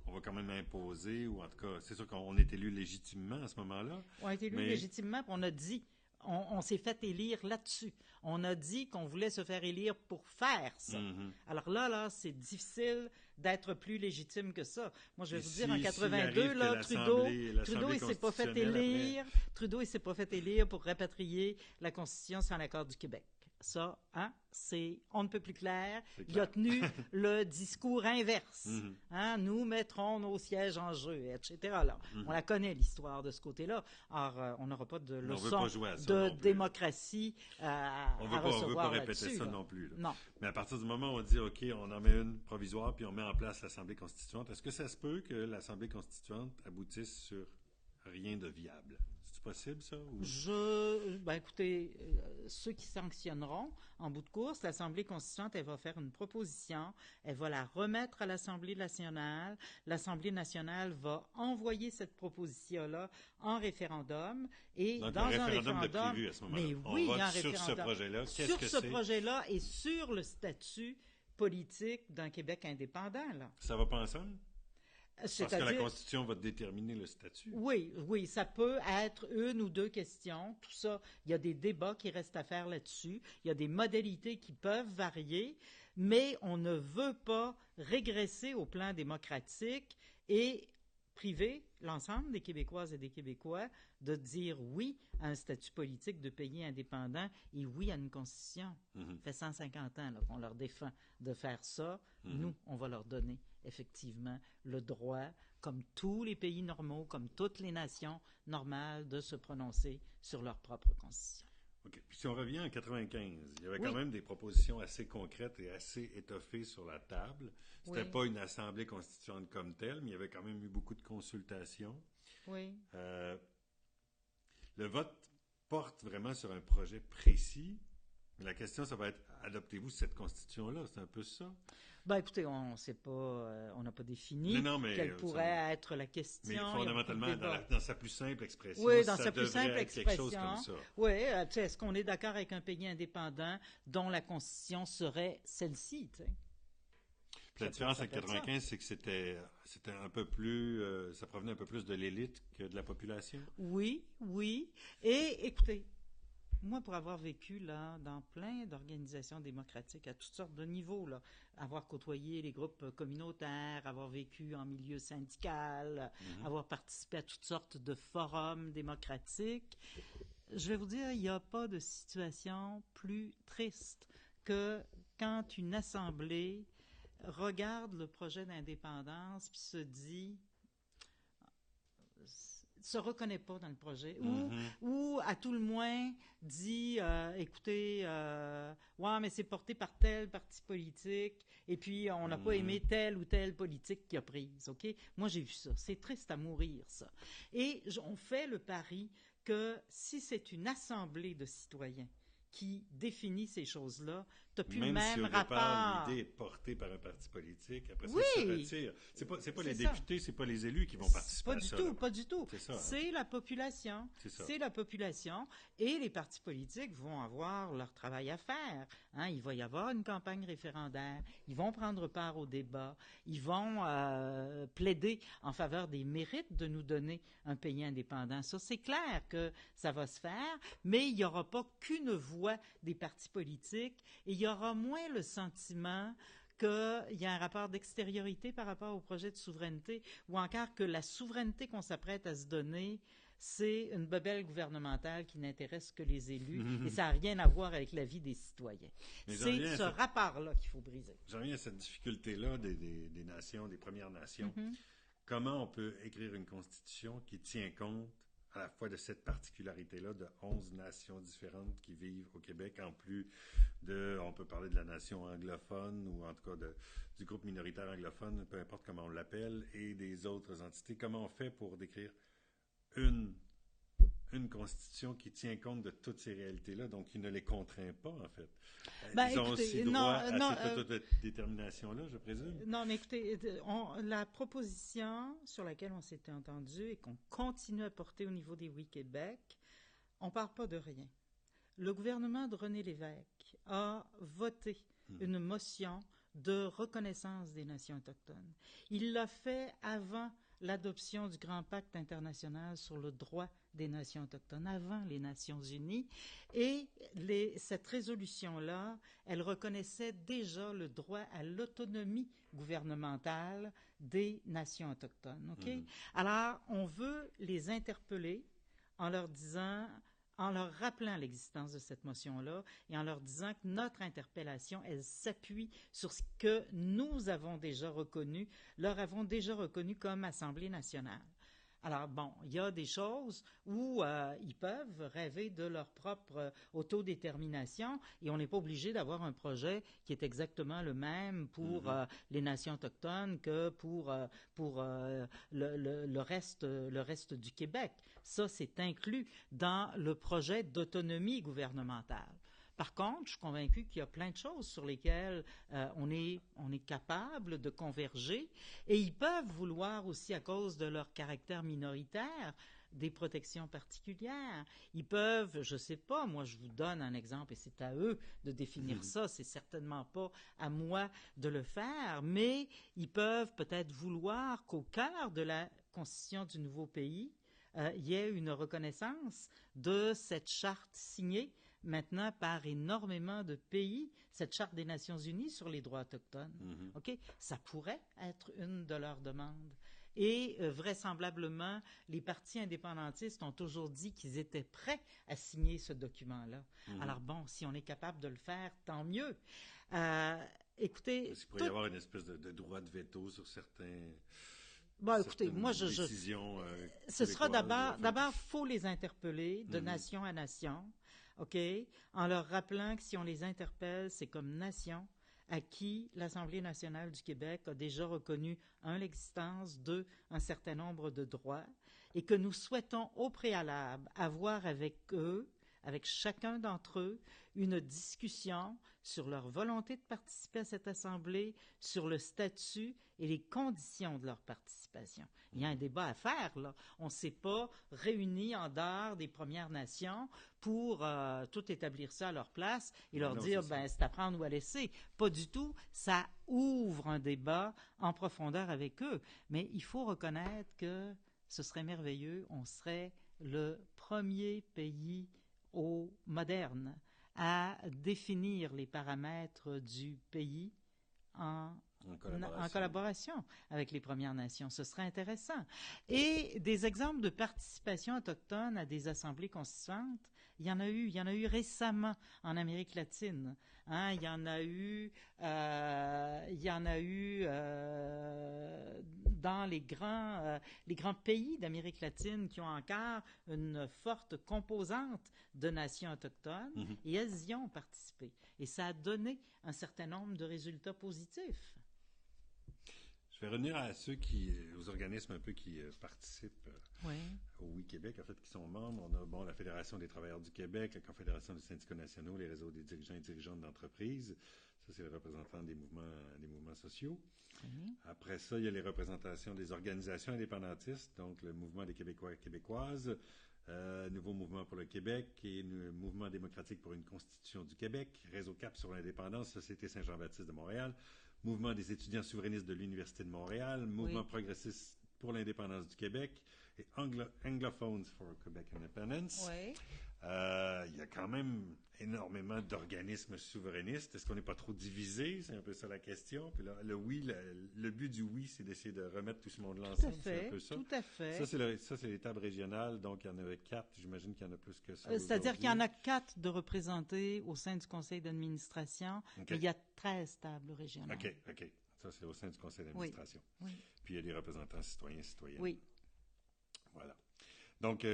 on va quand même imposer, ou en tout cas, c'est sûr qu'on est élu légitimement à ce moment-là. On a été élus Mais- légitimement, puis on a dit, on s'est fait élire là-dessus. On a dit qu'on voulait se faire élire pour faire ça. Mhm. Alors là, c'est difficile d'être plus légitime que ça. Moi, je vais Et vous dire, en s'il 82, arrive que là, l'Assemblée Trudeau, il s'est pas fait constitutionnelle élire. Trudeau, il s'est pas fait élire pour rapatrier la Constitution sans l'accord du Québec. Ça, hein, c'est on ne peut plus clair. C'est Il a clair. tenu le discours inverse. Mhm. Hein, nous mettrons nos sièges en jeu, etc. Là, on la connaît l'histoire de ce côté-là. Alors, on n'aura pas de On veut leçon pas jouer à ça de non plus. démocratie à On veut pas recevoir répéter là-dessus, ça là. non plus. Là. Non. Mais à partir du moment où on dit, OK, on en met une provisoire, puis on met en place l'Assemblée constituante, est-ce que ça se peut que l'Assemblée constituante aboutisse sur rien de viable? C'est possible, ça? Ou... Ben écoutez, ceux qui sanctionneront, en bout de course, l'Assemblée constituante, elle va faire une proposition, elle va la remettre à l'Assemblée nationale. L'Assemblée nationale va envoyer cette proposition-là en référendum. Et Donc, dans un un référendum de référendum, prévu à ce moment-là. mais On oui, il y vote a un sur ce référendum. projet-là. Qu'est-ce Sur que ce c'est? projet-là et sur le statut politique d'un Québec indépendant, là. Ça va pas ensemble? Parce que la C'est-à-dire, Constitution va déterminer le statut. oui, oui, ça peut être une ou deux questions. Tout ça, il y a des débats qui restent à faire là-dessus. Il y a des modalités qui peuvent varier, mais on ne veut pas régresser au plan démocratique et priver l'ensemble des Québécoises et des Québécois de dire oui à un statut politique de pays indépendant et oui à une constitution. Mhm. Ça fait 150 ans là, qu'on leur défend de faire ça. Nous, on va leur donner effectivement le droit, comme tous les pays normaux, comme toutes les nations normales, de se prononcer sur leur propre constitution. OK. Puis si on revient en 95, il y avait Oui. quand même des propositions assez concrètes et assez étoffées sur la table. C'était Oui. pas une assemblée constituante comme telle, mais il y avait quand même eu beaucoup de consultations. Oui. Le vote porte vraiment sur un projet précis, mais la question, ça va être, adoptez-vous cette constitution-là? C'est un peu ça? Ben écoutez, on sait pas, on n'a pas défini Non, mais, quelle pourrait être la question. Mais Il y a beaucoup de fondamentalement, débats. dans sa plus simple expression, Oui, dans ça sa plus devrait simple être quelque chose comme expression. ça. Oui, tu sais, est-ce qu'on est d'accord avec un pays indépendant dont la constitution serait celle-ci, tu sais? Puis la Ça différence peut avec être ça. 95, c'est que c'était un peu plus, ça provenait un peu plus de l'élite que de la population. Oui, oui. Et écoutez, moi, pour avoir vécu là dans plein d'organisations démocratiques à toutes sortes de niveaux, là, avoir côtoyé les groupes communautaires, avoir vécu en milieu syndical, avoir participé à toutes sortes de forums démocratiques, je vais vous dire, il n'y a pas de situation plus triste que quand une assemblée regarde le projet d'indépendance puis se reconnaît pas dans le projet ou à tout le moins dit écoutez ouais mais c'est porté par tel parti politique et puis on n'a pas aimé telle ou telle politique qui a prise. OK, moi j'ai vu ça, c'est triste à mourir ça. Et on fait le pari que si c'est une assemblée de citoyens qui définit ces choses-là, tu n'as plus le Même même si au rapport. départ, l'idée est portée par un parti politique, après ça, Oui. il se retire. C'est pas les C'est ça. députés, c'est pas les élus qui vont participer Pas à du ça. tout, là. pas du tout. C'est ça. C'est la population. C'est ça. C'est la population. Et les partis politiques vont avoir leur travail à faire. Hein, il va y avoir une campagne référendaire. Ils vont prendre part au débat. Ils vont plaider en faveur des mérites de nous donner un pays indépendant. Ça, c'est clair que ça va se faire, mais il n'y aura pas qu'une voix des partis politiques et il y aura moins le sentiment qu'il y a un rapport d'extériorité par rapport au projet de souveraineté ou encore que la souveraineté qu'on s'apprête à se donner, c'est une bebelle gouvernementale qui n'intéresse que les élus et ça n'a rien à voir avec la vie des citoyens. Mais j'en C'est reviens à ce cette- rapport-là qu'il faut briser. J'en reviens à cette difficulté-là des nations, des Premières Nations. Comment on peut écrire une constitution qui tient compte à la fois de cette particularité-là de 11 nations différentes qui vivent au Québec, en plus on peut parler de la nation anglophone ou en tout cas du groupe minoritaire anglophone, peu importe comment on l'appelle, et des autres entités. Comment on fait pour décrire une constitution qui tient compte de toutes ces réalités-là, donc qui ne les contraint pas, en fait. Ben, Ils ont écoutez, aussi droit à cette autodétermination-là, je présume? non, mais écoutez, la proposition sur laquelle on s'était entendu et qu'on continue à porter au niveau des Oui Québec, on ne parle pas de rien. Le gouvernement de René Lévesque a voté une motion de reconnaissance des nations autochtones. Il l'a fait avant l'adoption du Grand Pacte international sur le droit des nations autochtones, avant les Nations unies. Et cette résolution-là, elle reconnaissait déjà le droit à l'autonomie gouvernementale des nations autochtones. Okay? Alors, on veut les interpeller en leur disant, en leur rappelant l'existence de cette motion-là et en leur disant que notre interpellation, elle s'appuie sur ce que nous avons déjà reconnu, leur avons déjà reconnu comme Assemblée nationale. Alors, bon, il y a des choses où ils peuvent rêver de leur propre autodétermination et on n'est pas obligé d'avoir un projet qui est exactement le même pour les nations autochtones que pour le reste du Québec. Ça, c'est inclus dans le projet d'autonomie gouvernementale. Par contre, je suis convaincue qu'il y a plein de choses sur lesquelles on est capable de converger et ils peuvent vouloir aussi, à cause de leur caractère minoritaire, des protections particulières. Ils peuvent, je sais pas, moi je vous donne un exemple et c'est à eux de définir ça, c'est certainement pas à moi de le faire, mais ils peuvent peut-être vouloir qu'au cœur de la constitution du nouveau pays, il y ait une reconnaissance de cette charte signée maintenant par énormément de pays, cette Charte des Nations Unies sur les droits autochtones. OK? Ça pourrait être une de leurs demandes. Et vraisemblablement, les partis indépendantistes ont toujours dit qu'ils étaient prêts à signer ce document-là. Alors bon, si on est capable de le faire, tant mieux. Écoutez... Il pourrait y avoir une espèce de droit de veto sur certains... Bon, écoutez, moi, décisions, ce sera d'abord, faut les interpeller de nation à nation. OK? En leur rappelant que si on les interpelle, c'est comme nation à qui l'Assemblée nationale du Québec a déjà reconnu, un, l'existence, deux, un certain nombre de droits, et que nous souhaitons au préalable avoir avec eux, avec chacun d'entre eux, une discussion sur leur volonté de participer à cette Assemblée, sur le statut et les conditions de leur participation. Il y a un débat à faire, là. On ne s'est pas réunis en dehors des Premières Nations pour tout établir ça à leur place et leur dire, c'est à prendre ou à laisser. Pas du tout. Ça ouvre un débat en profondeur avec eux. Mais il faut reconnaître que ce serait merveilleux. On serait le premier pays moderne à définir les paramètres du pays en collaboration avec les Premières Nations. Ce serait intéressant. Et des exemples de participation autochtone à des assemblées constituantes, il y en a eu récemment en Amérique latine. Hein, il y en a eu dans les grands pays d'Amérique latine qui ont encore une forte composante de nations autochtones et elles y ont participé. Et ça a donné un certain nombre de résultats positifs. Je vais revenir à aux organismes un peu qui participent au Oui Québec, en fait, qui sont membres. On a la Fédération des travailleurs du Québec, la Confédération des syndicats nationaux, les réseaux des dirigeants et dirigeantes d'entreprises. Ça, c'est les représentants des mouvements sociaux. Après ça, il y a les représentations des organisations indépendantistes, donc le Mouvement des Québécois et Québécoises, Nouveau Mouvement pour le Québec et le Mouvement démocratique pour une Constitution du Québec, Réseau CAP sur l'indépendance, Société Saint-Jean-Baptiste de Montréal, Mouvement des étudiants souverainistes de l'Université de Montréal, Mouvement progressiste pour l'indépendance du Québec et Anglophones for Quebec Independence. Il y a quand même énormément d'organismes souverainistes. Est-ce qu'on n'est pas trop divisé? C'est un peu ça la question. Puis là, le but du oui, c'est d'essayer de remettre tout ce monde-là ensemble. C'est un peu ça. Tout à fait. Ça, c'est l'étape régionale. Donc, il y en avait 4. J'imagine qu'il y en a plus que ça. C'est-à-dire qu'il y en a 4 de représentés au sein du conseil d'administration. Mais il y a 13 tables régionales. OK. Ça, c'est au sein du conseil d'administration. Oui. Puis, il y a des représentants citoyennes. Oui. Voilà. Donc,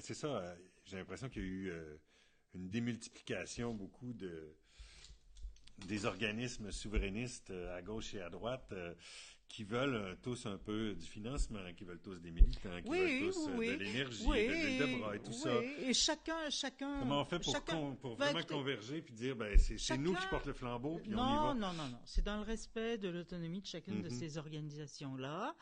c'est ça. J'ai l'impression qu'il y a eu une démultiplication beaucoup des organismes souverainistes à gauche et à droite qui veulent tous un peu du financement, qui veulent tous des militants, qui veulent tous de l'énergie, de l'huile de bras et tout ça. Et chacun... Comment on fait pour vraiment converger puis dire, c'est nous qui portons le flambeau, puis on y va? Non. C'est dans le respect de l'autonomie de chacune de ces organisations-là.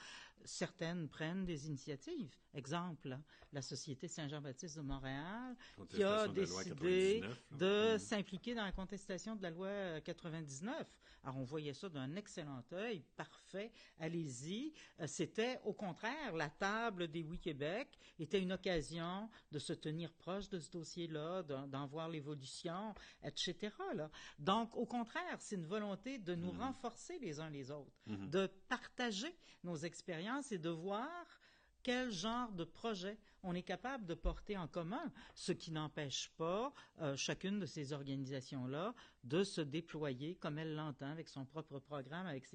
Certaines prennent des initiatives. Exemple, la Société Saint-Jean-Baptiste de Montréal qui a décidé de s'impliquer dans la contestation de la loi 99. Alors, on voyait ça d'un excellent œil, parfait, allez-y. C'était, au contraire, la table des Oui Québec était une occasion de se tenir proche de ce dossier-là, d'en voir l'évolution, etc. Là. Donc, au contraire, c'est une volonté de nous renforcer les uns les autres, de partager nos expériences et de voir quel genre de projet on est capable de porter en commun, ce qui n'empêche pas chacune de ces organisations-là de se déployer comme elle l'entend, avec son propre programme, avec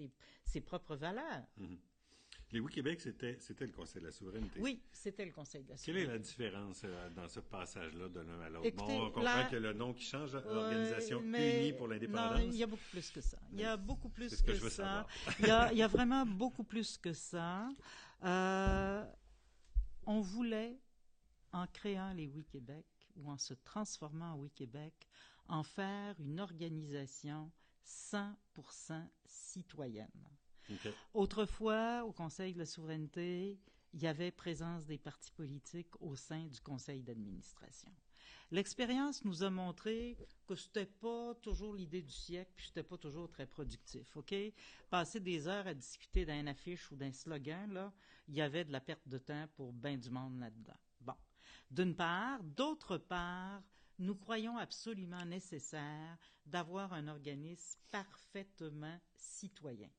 ses propres valeurs. Les Oui Québec, c'était le Conseil de la souveraineté. Oui, c'était le Conseil de la souveraineté. Quelle est la différence dans ce passage-là de l'un à l'autre? On comprend que le nom qui change, l'Organisation Unie pour l'indépendance. Non, il y a beaucoup plus que ça. Il y a beaucoup plus que ça. Il y a vraiment beaucoup plus que ça. On voulait, en créant les Oui Québec, ou en se transformant en Oui Québec, en faire une organisation 100% citoyenne. Okay. Autrefois, au Conseil de la souveraineté, il y avait présence des partis politiques au sein du conseil d'administration. L'expérience nous a montré que c'était pas toujours l'idée du siècle, puis c'était pas toujours très productif, OK? Passer des heures à discuter d'un affiche ou d'un slogan, là, il y avait de la perte de temps pour bien du monde là-dedans. Bon. D'une part. D'autre part, nous croyons absolument nécessaire d'avoir un organisme parfaitement citoyen.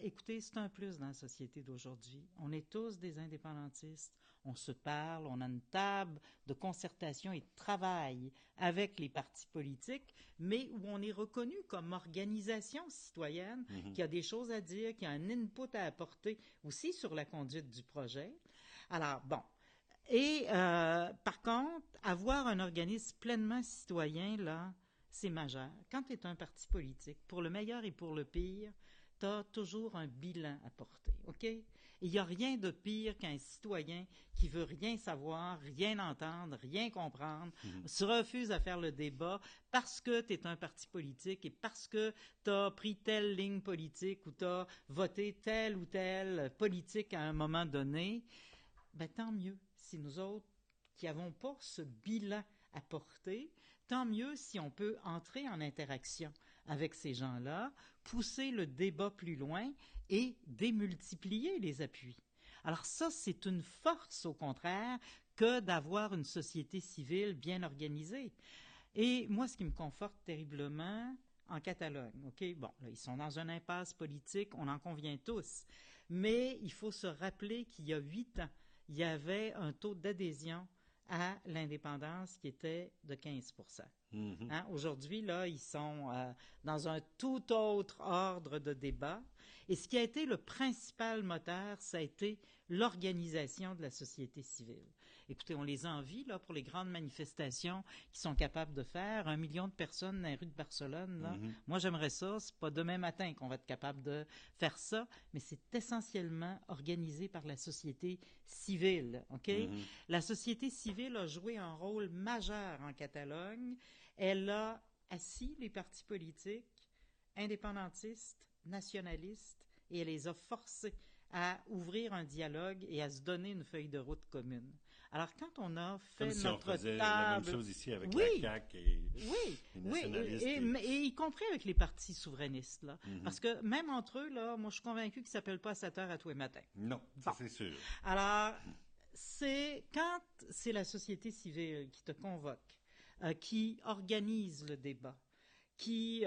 Écoutez, c'est un plus dans la société d'aujourd'hui. On est tous des indépendantistes, on se parle, on a une table de concertation et de travail avec les partis politiques, mais où on est reconnu comme organisation citoyenne, qui a des choses à dire, qui a un input à apporter aussi sur la conduite du projet. Alors, bon. Et par contre, avoir un organisme pleinement citoyen, là, c'est majeur. Quand tu es un parti politique, pour le meilleur et pour le pire, tu as toujours un bilan à porter, OK? Il n'y a rien de pire qu'un citoyen qui veut rien savoir, rien entendre, rien comprendre, se refuse à faire le débat parce que tu es un parti politique et parce que tu as pris telle ligne politique ou tu as voté telle ou telle politique à un moment donné. Ben, tant mieux si nous autres qui n'avons pas ce bilan à porter, tant mieux si on peut entrer en interaction avec ces gens-là, pousser le débat plus loin et démultiplier les appuis. Alors ça, c'est une force, au contraire, que d'avoir une société civile bien organisée. Et moi, ce qui me conforte terriblement, en Catalogne, OK, bon, là, ils sont dans une impasse politique, on en convient tous, mais il faut se rappeler qu'il y a 8 ans, il y avait un taux d'adhésion à l'indépendance qui était de 15%. Hein? Aujourd'hui, là, ils sont dans un tout autre ordre de débat. Et ce qui a été le principal moteur, ça a été l'organisation de la société civile. Écoutez, on les envie là, pour les grandes manifestations qu'ils sont capables de faire. 1 million de personnes dans les rues de Barcelone. Là. Moi, j'aimerais ça. C'est pas demain matin qu'on va être capable de faire ça, mais c'est essentiellement organisé par la société civile. OK? La société civile a joué un rôle majeur en Catalogne. Elle a assis les partis politiques indépendantistes, nationalistes, et elle les a forcés à ouvrir un dialogue et à se donner une feuille de route commune. Alors, quand on a fait comme si notre on faisait table... la même chose ici avec la CAQ et les nationalistes. Et y compris avec les partis souverainistes. Là. Parce que même entre eux, là, moi, je suis convaincu qu'ils ne s'appellent pas à 7 heures à tous les matins. Non, ça c'est sûr. Alors, quand c'est la société civile qui te convoque, qui organise le débat, qui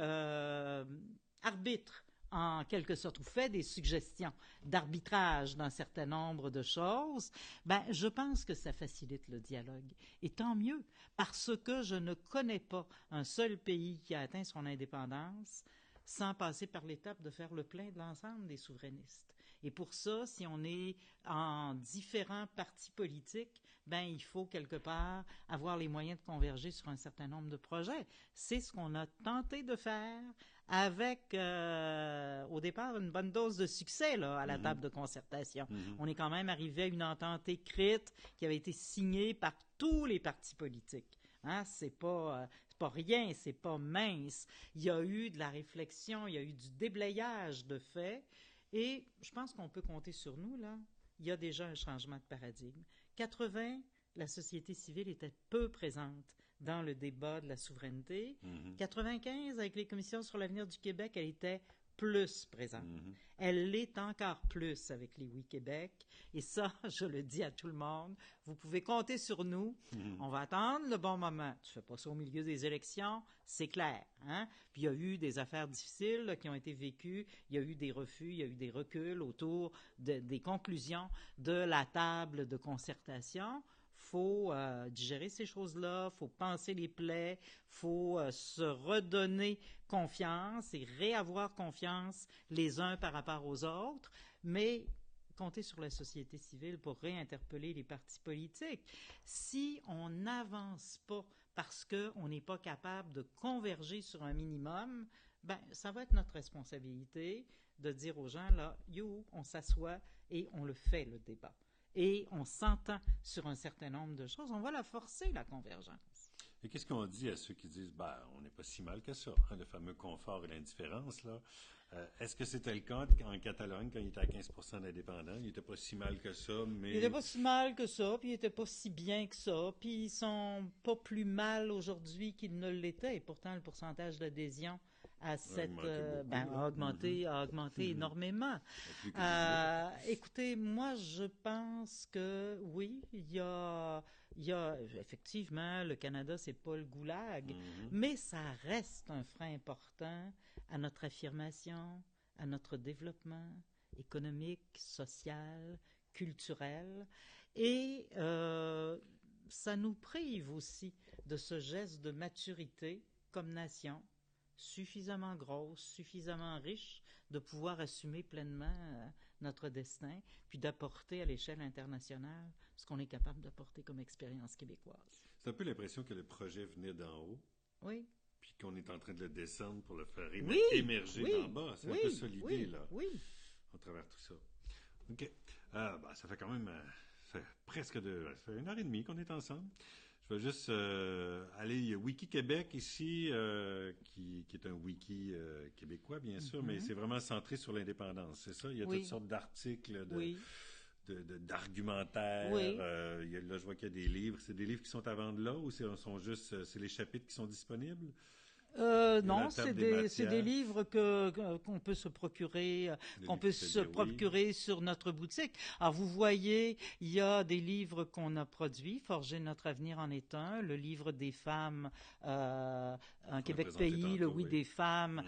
arbitre en quelque sorte, ou fait des suggestions d'arbitrage d'un certain nombre de choses, ben, je pense que ça facilite le dialogue. Et tant mieux, parce que je ne connais pas un seul pays qui a atteint son indépendance sans passer par l'étape de faire le plein de l'ensemble des souverainistes. Et pour ça, si on est en différents partis politiques, ben il faut quelque part avoir les moyens de converger sur un certain nombre de projets. C'est ce qu'on a tenté de faire avec, au départ, une bonne dose de succès là, à la table de concertation. On est quand même arrivé à une entente écrite qui avait été signée par tous les partis politiques. Hein? C'est pas rien, c'est pas mince. Il y a eu de la réflexion, il y a eu du déblayage de faits, et je pense qu'on peut compter sur nous, là. Il y a déjà un changement de paradigme. 80, la société civile était peu présente dans le débat de la souveraineté. 95, avec les commissions sur l'avenir du Québec, elle était plus présente. Elle l'est encore plus avec les Oui Québec. Et ça, je le dis à tout le monde, vous pouvez compter sur nous. On va attendre le bon moment. Tu fais pas ça au milieu des élections, c'est clair. Hein? Puis il y a eu des affaires difficiles là, qui ont été vécues. Il y a eu des refus, il y a eu des reculs autour des conclusions de la table de concertation. Faut digérer ces choses-là, faut penser les plaies, faut se redonner confiance et réavoir confiance les uns par rapport aux autres, mais compter sur la société civile pour réinterpeller les partis politiques. Si on n'avance pas parce qu'on n'est pas capable de converger sur un minimum, ben ça va être notre responsabilité de dire aux gens, là, on s'assoit et on le fait, le débat. Et on s'entend sur un certain nombre de choses. On va la forcer, la convergence. Et qu'est-ce qu'on dit à ceux qui disent, on n'est pas si mal que ça, hein, le fameux confort et l'indifférence, là. Est-ce que c'était le cas en Catalogne, quand il était à 15% d'indépendants? Il n'était pas si mal que ça, mais... Il n'était pas si mal que ça, puis il n'était pas si bien que ça, puis ils sont pas plus mal aujourd'hui qu'ils ne l'étaient. Et pourtant, le pourcentage d'adhésion à cette a augmenté énormément. Écoutez, moi je pense que oui, il y a effectivement le Canada, c'est pas le goulag, mais ça reste un frein important à notre affirmation, à notre développement économique, social, culturel, et ça nous prive aussi de ce geste de maturité comme nation, suffisamment grosse, suffisamment riche, de pouvoir assumer pleinement notre destin, puis d'apporter à l'échelle internationale ce qu'on est capable d'apporter comme expérience québécoise. C'est un peu l'impression que le projet venait d'en haut. Oui. Puis qu'on est en train de le descendre pour le faire émerger oui, d'en bas. C'est un peu ça l'idée, là. Oui. À travers tout ça. OK. Ça fait quand même ça fait ça fait 1h30 qu'on est ensemble. Je vais juste aller, il y a Wiki Québec ici, qui est un wiki québécois, bien sûr, mais c'est vraiment centré sur l'indépendance, c'est ça? Il y a toutes sortes d'articles, d'argumentaires. Là, je vois qu'il y a des livres. C'est des livres qui sont à vendre là ou c'est les chapitres qui sont disponibles? Non, c'est des livres qu'on peut se procurer, sur notre boutique. Alors, vous voyez, il y a des livres qu'on a produits. Forger notre avenir en est un. Le livre des femmes, Un Québec pays, le Oui des femmes,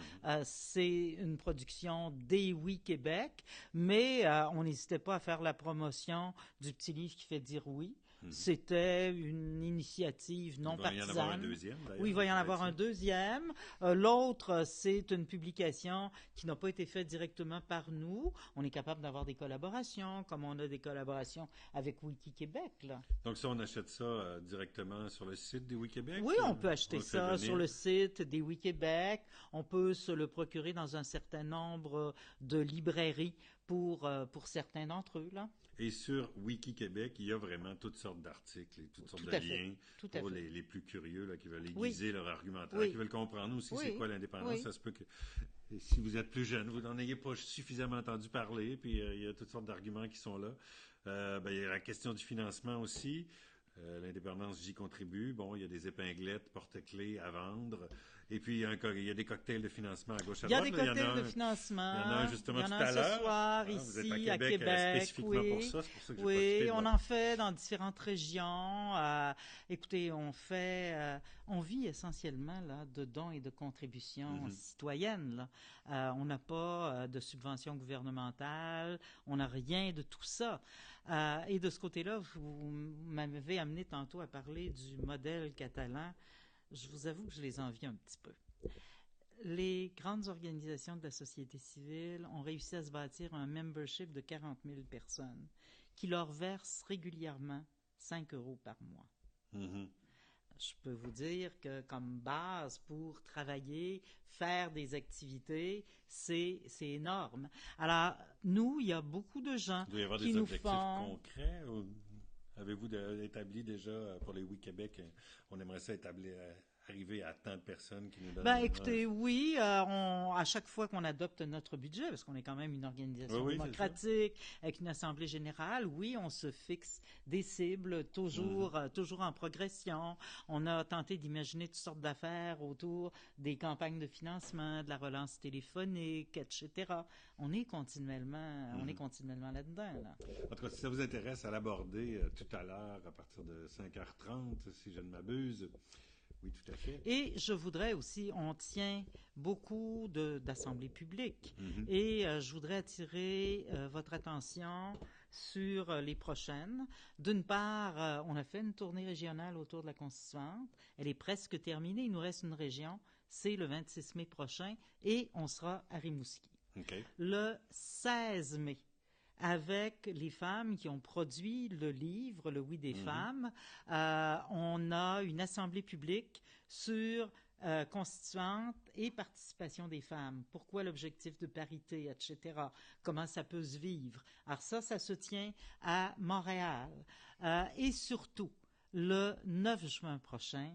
c'est une production des Oui Québec. Mais on n'hésitait pas à faire la promotion du petit livre qui fait dire oui. C'était une initiative non partisane. Il va y en avoir un deuxième, d'ailleurs. Oui, il va y en avoir un deuxième. L'autre, c'est une publication qui n'a pas été faite directement par nous. On est capable d'avoir des collaborations, comme on a des collaborations avec Wiki Québec, là. Donc ça, on achète ça directement sur le site des Wiki Québec? Oui, on peut acheter ça sur le site des Wiki Québec. On peut se le procurer dans un certain nombre de librairies pour certains d'entre eux, là. Et sur Wiki Québec, il y a vraiment toutes sortes d'articles et toutes sortes de liens pour les plus curieux là, qui veulent aiguiser leur argumentaire, qui veulent comprendre aussi c'est quoi l'indépendance. Ça se peut que si vous êtes plus jeune, vous n'en ayez pas suffisamment entendu parler, puis il y a toutes sortes d'arguments qui sont là. Il y a la question du financement aussi. L'indépendance, j'y contribue. Bon, il y a des épinglettes, porte-clés à vendre. Et puis, il y a des cocktails de financement à gauche à droite. Il y a des cocktails de financement. Il y en a un justement tout à l'heure. Ce soir, ici, vous êtes à Québec. Spécifiquement pour ça. C'est pour ça que j'ai on en fait dans différentes régions. Écoutez, on vit essentiellement là, de dons et de contributions citoyennes. Là. On n'a pas de subventions gouvernementales. On n'a rien de tout ça. Et de ce côté-là, vous m'avez amené tantôt à parler du modèle catalan. Je vous avoue que je les envie un petit peu. Les grandes organisations de la société civile ont réussi à se bâtir un membership de 40 000 personnes qui leur versent régulièrement 5 € par mois. je peux vous dire que comme base pour travailler, faire des activités, c'est énorme. Alors, nous, il y a beaucoup de gens Il doit y avoir qui des nous objectifs font... concrets. Avez-vous établi déjà pour les Oui Québec, on aimerait ça arriver à tant de personnes qui nous donnent... Ben, écoutez, oui, à chaque fois qu'on adopte notre budget, parce qu'on est quand même une organisation Oui, démocratique, avec une assemblée générale, oui, on se fixe des cibles toujours en progression. On a tenté d'imaginer toutes sortes d'affaires autour des campagnes de financement, de la relance téléphonique, etc. On est continuellement là-dedans, là. En tout cas, si ça vous intéresse à l'aborder tout à l'heure, à partir de 5h30, si je ne m'abuse... Oui, tout à fait. Et je voudrais aussi, on tient beaucoup d'assemblées publiques. Mm-hmm. Et je voudrais attirer votre attention sur les prochaines. D'une part, on a fait une tournée régionale autour de la Constituante. Elle est presque terminée. Il nous reste une région. C'est le 26 mai prochain. Et on sera à Rimouski. Okay. Le 16 mai, avec les femmes qui ont produit le livre, Le Oui des femmes, on a une assemblée publique sur constituante et participation des femmes. Pourquoi l'objectif de parité, etc. Comment ça peut se vivre. Alors ça se tient à Montréal. Et surtout, le 9 juin prochain,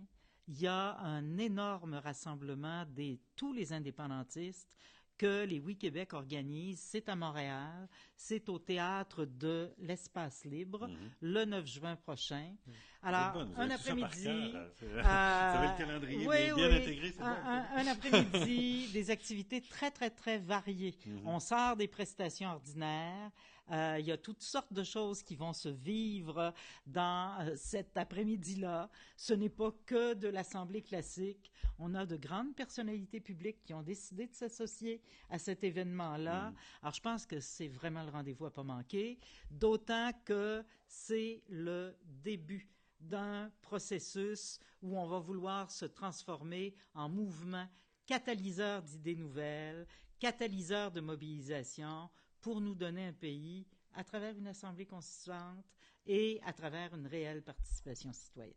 il y a un énorme rassemblement de tous les indépendantistes que les Oui Québec organisent. C'est à Montréal, c'est au Théâtre de l'Espace Libre, le 9 juin prochain. Alors, un après-midi... Vous avez le calendrier bien intégré, c'est un après-midi, des activités très, très, très variées. On sort des prestations ordinaires. Il y a toutes sortes de choses qui vont se vivre dans cet après-midi-là. Ce n'est pas que de l'Assemblée classique. On a de grandes personnalités publiques qui ont décidé de s'associer à cet événement-là. Alors, je pense que c'est vraiment le rendez-vous à pas manquer, d'autant que c'est le début d'un processus où on va vouloir se transformer en mouvement catalyseur d'idées nouvelles, catalyseur de mobilisation pour nous donner un pays à travers une assemblée constituante et à travers une réelle participation citoyenne.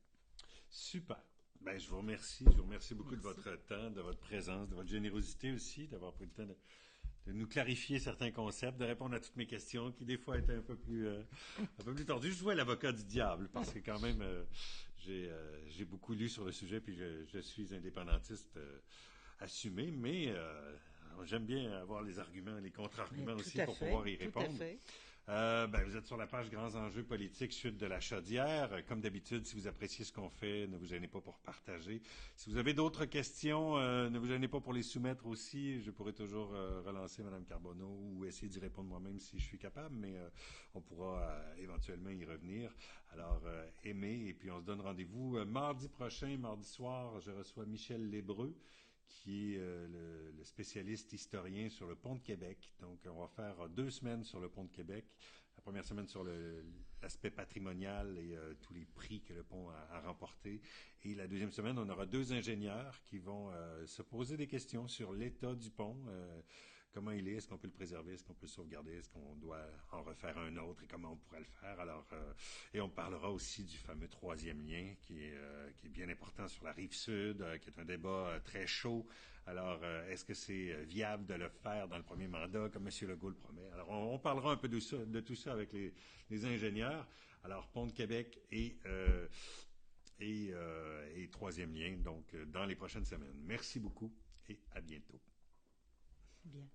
Super. Ben, je vous remercie. Je vous remercie beaucoup de votre temps, de votre présence, de votre générosité aussi, d'avoir pris le temps de nous clarifier certains concepts, de répondre à toutes mes questions qui des fois étaient un peu plus tordues. Je jouais l'avocat du diable parce que quand même j'ai beaucoup lu sur le sujet puis je suis indépendantiste assumé, mais j'aime bien avoir les arguments, les contre-arguments aussi pour pouvoir y répondre. Tout à fait. Vous êtes sur la page Grands enjeux politiques, Chute de la Chaudière. Comme d'habitude, si vous appréciez ce qu'on fait, ne vous gênez pas pour partager. Si vous avez d'autres questions, ne vous gênez pas pour les soumettre aussi. Je pourrai toujours relancer Mme Carbonneau ou essayer d'y répondre moi-même si je suis capable, mais on pourra éventuellement y revenir. Alors, aimez, et puis on se donne rendez-vous mardi prochain, mardi soir. Je reçois Michel Lébreux, qui est le spécialiste historien sur le Pont de Québec. Donc, on va faire 2 semaines sur le Pont de Québec. La première semaine sur l'aspect patrimonial et tous les prix que le pont a remportés. Et la deuxième semaine, on aura 2 ingénieurs qui vont se poser des questions sur l'état du pont. Comment il est qu'on peut le préserver, est-ce qu'on peut le sauvegarder, est-ce qu'on doit en refaire un autre et comment on pourrait le faire. Alors, et on parlera aussi du fameux 3e lien qui est bien important sur la rive sud, qui est un débat très chaud. Alors, est-ce que c'est viable de le faire dans le premier mandat, comme M. Legault le promet? Alors, on parlera un peu de tout ça avec les ingénieurs. Alors, Pont de Québec et 3e lien, donc dans les prochaines semaines. Merci beaucoup et à bientôt. Bien.